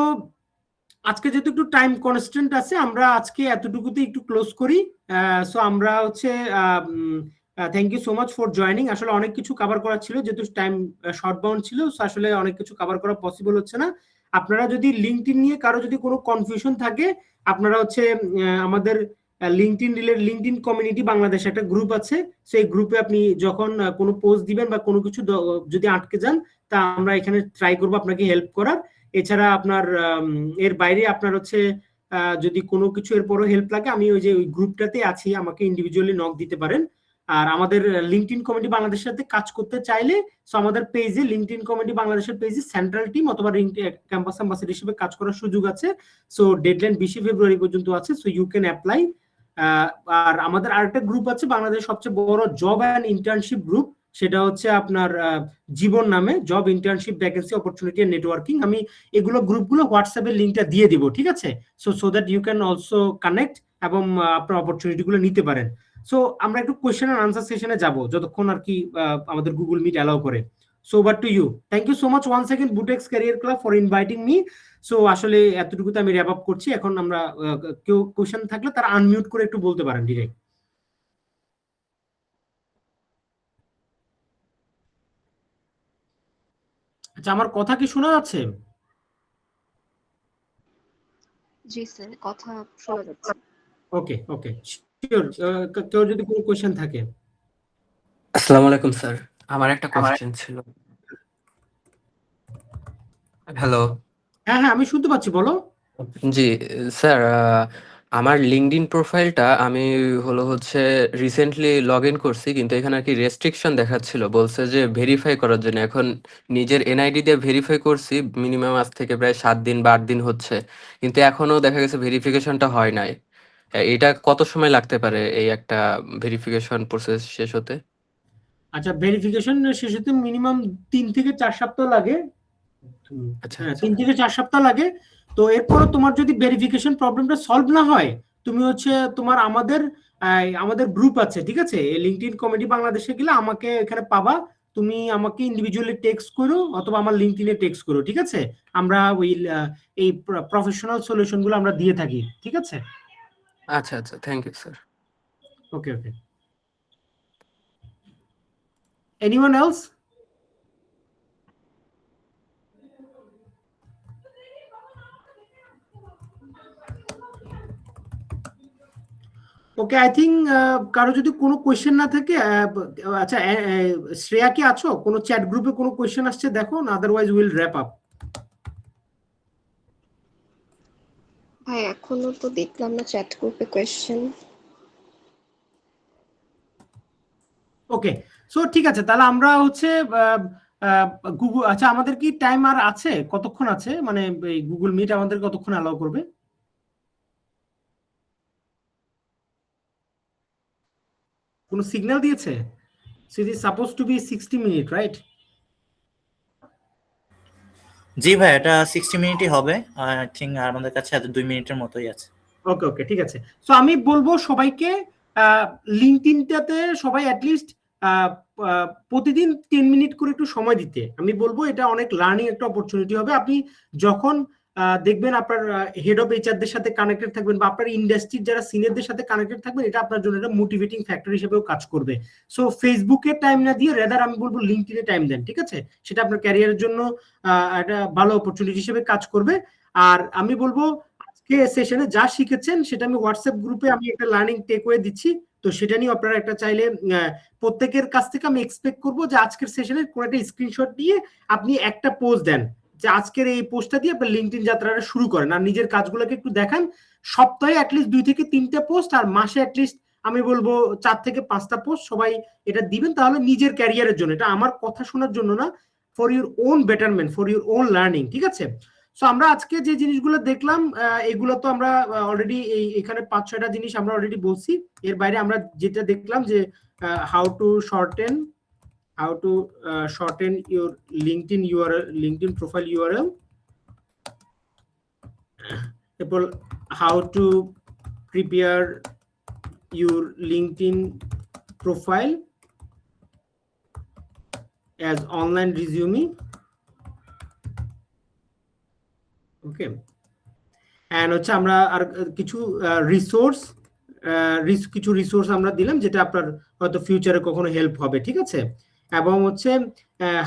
আজকে যেহেতু একটু টাইম কনস্ট্যান্ট আছে, আমরা আজকে এতটুকুতে একটু ক্লোজ করি। সো আমরা হচ্ছে thank you so much for joining. আসলে অনেক কিছু কভার করা ছিল, যেহেতু টাইম শর্ট বাউন্ড ছিল, আসলে অনেক কিছু কভার করা পসিবল হচ্ছে না। আপনারা যদি লিঙ্কডইন নিয়ে কারো যদি কোনো কনফিউশন থাকে, আপনারা হচ্ছে আমাদের লিঙ্কডইন কমিউনিটি বাংলাদেশ একটা গ্রুপ আছে, সেই গ্রুপে আপনি যখন কোনো পোস্ট দিবেন বা কোনো কিছু যদি আটকে যান, তা আমরা এখানে ট্রাই করবো আপনাকে হেল্প করার। এছাড়া আপনার এর বাইরে আপনার হচ্ছে যদি কোনো কিছু এরপরও হেল্প লাগে, আমি ওই যে ওই গ্রুপটাতে আছি, আমাকে ইন্ডিভিজুয়ালি নক দিতে পারেন। আর আমাদের লিঙ্কডইন কমিউনিটি বাংলাদেশের সাথে কাজ করতে চাইলে আমাদের পেজে, লিঙ্কডইন কমিউনিটি বাংলাদেশের পেজে সেন্ট্রাল টিম অথবা ক্যাম্পাস অ্যাম্বাসেডর হিসেবে কাজ করার সুযোগ আছে। সো ডেডলাইন 20 ফেব্রুয়ারি পর্যন্ত আছে, সো ইউ ক্যান অ্যাপ্লাই। আর আমাদের আরেকটা গ্রুপ আছে, বাংলাদেশের সবচেয়ে বড় জব অ্যান্ড ইন্টার্নশিপ গ্রুপ, সেটা হচ্ছে আপনার জীবন নামে, job internship vacancy opportunity and networking. আমি এগুলো গ্রুপগুলো হোয়াটসঅ্যাপের লিঙ্কটা দিয়ে দিব, ঠিক আছে? So that you can also connect এবং আপনার অপরচুনিটিগুলো নিতে পারেন। সো আমরা একটু কোয়েশ্চেন এন্ড আনসার সেশনে যাব যতক্ষণ আর কি আমাদের গুগল মিট অ্যালাউ করে। So over to you. Thank you so much one second BUTEX career club for inviting me. So আসলে এতটুকুতে আমি র্যাপ আপ করছি। এখন আমরা কেউ কোয়েশ্চেন থাকলে তারা আনমিউট করে একটু বলতে পারেন ডিরেক্ট। আচ্ছা, আমার কথা কি শোনা যাচ্ছে? জি স্যার, কথা শোনা যাচ্ছে। ওকে ওকে, শিওর। কেউ যদি কোনো কোয়েশ্চেন থাকে। আসসালামু আলাইকুম স্যার, আমার একটা কোশ্চেন ছিল। হ্যালো। হ্যাঁ হ্যাঁ, আমি শুনতে পাচ্ছি, বলো। জি স্যার, আমার লিঙ্কডইন প্রোফাইলটা আমি হচ্ছে রিসেন্টলি লগ ইন করছি, কিন্তু এখানে আর কি রেস্ট্রিকশন দেখাচ্ছিল, বলছে যে ভেরিফাই করার জন্য। এখন নিজের এনআইডি দিয়ে ভেরিফাই করছি, মিনিমাম আজ থেকে প্রায় 7 দিন বা 8 দিন হচ্ছে, কিন্তু এখনো দেখা গেছে ভেরিফিকেশনটা হয় নাই। এটা কত সময় লাগতে পারে এই একটা ভেরিফিকেশন প্রসেস শেষ হতে? আচ্ছা, ভেরিফিকেশন শেষ হতে মিনিমাম 3 থেকে 4 সপ্তাহ লাগে। আচ্ছা হ্যাঁ, আচ্ছা 3 থেকে 4 সপ্তাহ লাগে। তো এরপরও তোমার যদি ভেরিফিকেশন প্রবলেমটা সলভ না হয়, তুমি হচ্ছে তোমার আমাদের গ্রুপ আছে, ঠিক আছে? লিঙ্কডইন কমিটি বাংলাদেশে গেলে আমাকে এখানে পাবা। তুমি আমাকে ইন্ডিভিজুয়ালি টেক্সট করো অথবা আমার লিঙ্কডইনে টেক্সট করো, ঠিক আছে? আমরা ওই এই প্রফেশনাল সলিউশন গুলো আমরা দিয়ে থাকি, ঠিক আছে? আচ্ছা আচ্ছা, thank you sir. Okay okay, anyone else? Okay, I think কারো যদি কোনো কোয়েশ্চেন না থাকে, আচ্ছা, শ্রেয়া কি আছো? কোনো চ্যাট গ্রুপে কোনো কোয়েশ্চেন আসছে দেখো, না আদারওয়াইজ উইল র‍্যাপ আপ। ভাই এখনো তো দেখলাম না চ্যাট গ্রুপে কোয়েশ্চেন। ওকে, সো ঠিক আছে, তাহলে আমরা হচ্ছে গুগল, আচ্ছা আমাদের কি টাইম আর আছে? কতক্ষণ আছে, মানে এই গুগল মিট আমাদের কতক্ষণ অ্যালাউ করবে? কোনো সিগন্যাল দিয়েছে? So it is suppose to be 60 minute, right? জি ভাই, এটা 60 মিনিটই হবে। আই থিঙ্ক আমাদের কাছে আর 2 মিনিটের মতোই আছে। ওকে ওকে, ঠিক আছে। সো আমি বলবো সবাইকে লিঙ্কডইনটাতে সবাই অ্যাটলিস্ট প্রতিদিন 10 মিনিট করে একটু সময় দিতে। আমি বলবো এটা অনেক লার্নিং একটা অপরচুনিটি হবে। আপনি যখন দেখবেন আপনার হেড অফ এইচআরদের সাথে কানেক্টেড থাকবেন বা আপনার ইন্ডাস্ট্রির যারা সিনিয়রদের সাথে কানেক্টেড থাকবেন, এটা আপনার জন্য একটা মোটিভেটিং ফ্যাক্টর হিসেবেও কাজ করবে। সো ফেসবুকে টাইম না দিয়ে রেদার আমি বলবো লিঙ্কডইনে টাইম দেন, ঠিক আছে? সেটা আপনার ক্যারিয়ারের জন্য একটা ভালো অপরচুনিটি হিসেবে কাজ করবে। আর আমি বলবো আজকে সেশনে যা শিখেছেন সেটা আমি হোয়াটসঅ্যাপ গ্রুপে আমি একটা লার্নিং টেকওয়ে দিচ্ছি। তো সেটা নিয়ে আপনারা একটা চাইলে প্রত্যেকের কাছ থেকে আমি এক্সপেক্ট করবো যে আজকের সেশনের কোন একটা স্ক্রিনশট দিয়ে আপনি একটা পোস্ট দেন, যে আজকের এই পোস্টটা দিয়ে আপনি লিঙ্কডইন যাত্রাটা শুরু করেন, আর নিজের কাজগুলোকে একটু দেখান। সপ্তাহে অ্যাটলিস্ট 2 থেকে 3টা পোস্ট, আর মাসে অ্যাটলিস্ট আমি বলবো 4 থেকে 5টা পোস্ট সবাই এটা দিবেন। তাহলে নিজের ক্যারিয়ারের জন্য, এটা আমার কথা শোনার জন্য না, for your own betterment, for your own learning, ঠিক আছে? সো আমরা আজকে যে জিনিসগুলো দেখলাম, এগুলো তো আমরা অলরেডি এখানে 5-6টা জিনিস আমরা অলরেডি বলছি। এর বাইরে আমরা যেটা দেখলাম যে how two shorten your LinkedIn URL, LinkedIn profile URL, এরপর how to prepare your LinkedIn profile as online resume, okay. And হচ্ছে আমরা আর কিছু রিসোর্স আমরা দিলাম যেটা আপনার হয়তো ফিউচারে কখনো হেল্প হবে, ঠিক আছে? এবং হচ্ছে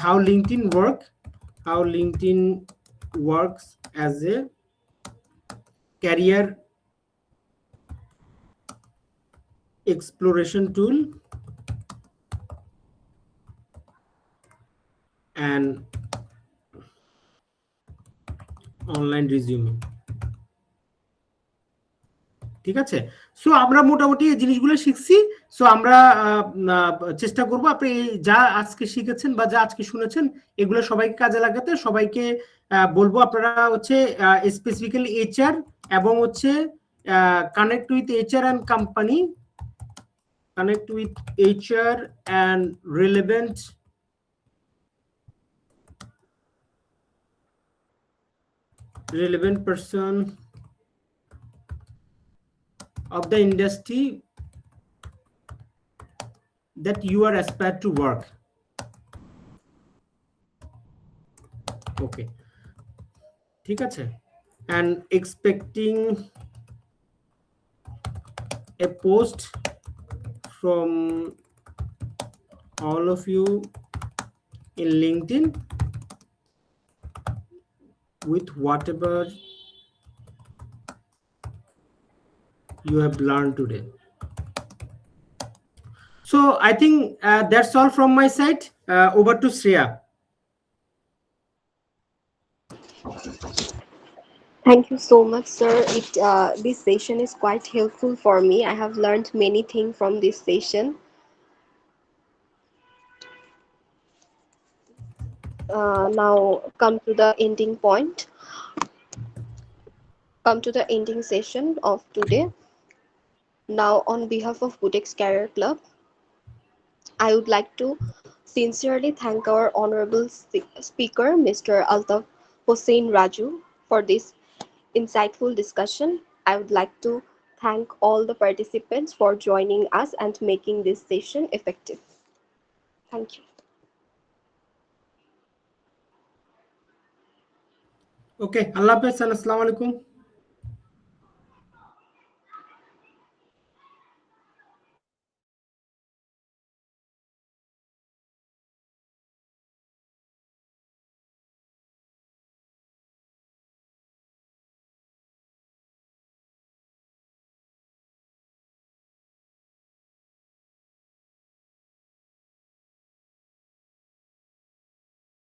how LinkedIn works as a career exploration tool and online resume, ঠিক আছে? সো আমরা মোটামুটি এই জিনিসগুলো শিখছি। সো আমরা চেষ্টা করব আপনি যা আজকে শিখেছেন বা যা আজকে শুনেছেন এগুলো সবাইকে কাজে লাগাতে। সবাইকে বলবো আপনারা হচ্ছে স্পেসিফিক্যালি এইচআর এবং হচ্ছে connect with HR and company connect with HR and relevant person of the industry that you are aspired to work. Okay, ঠিক আছে, and expecting a post from all of you in LinkedIn with whatever you have learned today. So I think that's all from my side. Over to Shreya. Thank you so much, sir. This session is quite helpful for me. I have learned many things from this session. Now come to the ending point. Come to the ending session of today. Now, on behalf of Butex Career Club, I would like to sincerely thank our honorable speaker, Mr. Altaf Hossein Raju, for this insightful discussion. I would like to thank all the participants for joining us and making this session effective. Thank you. Okay, Allah Hafiz and Assalamu alaikum.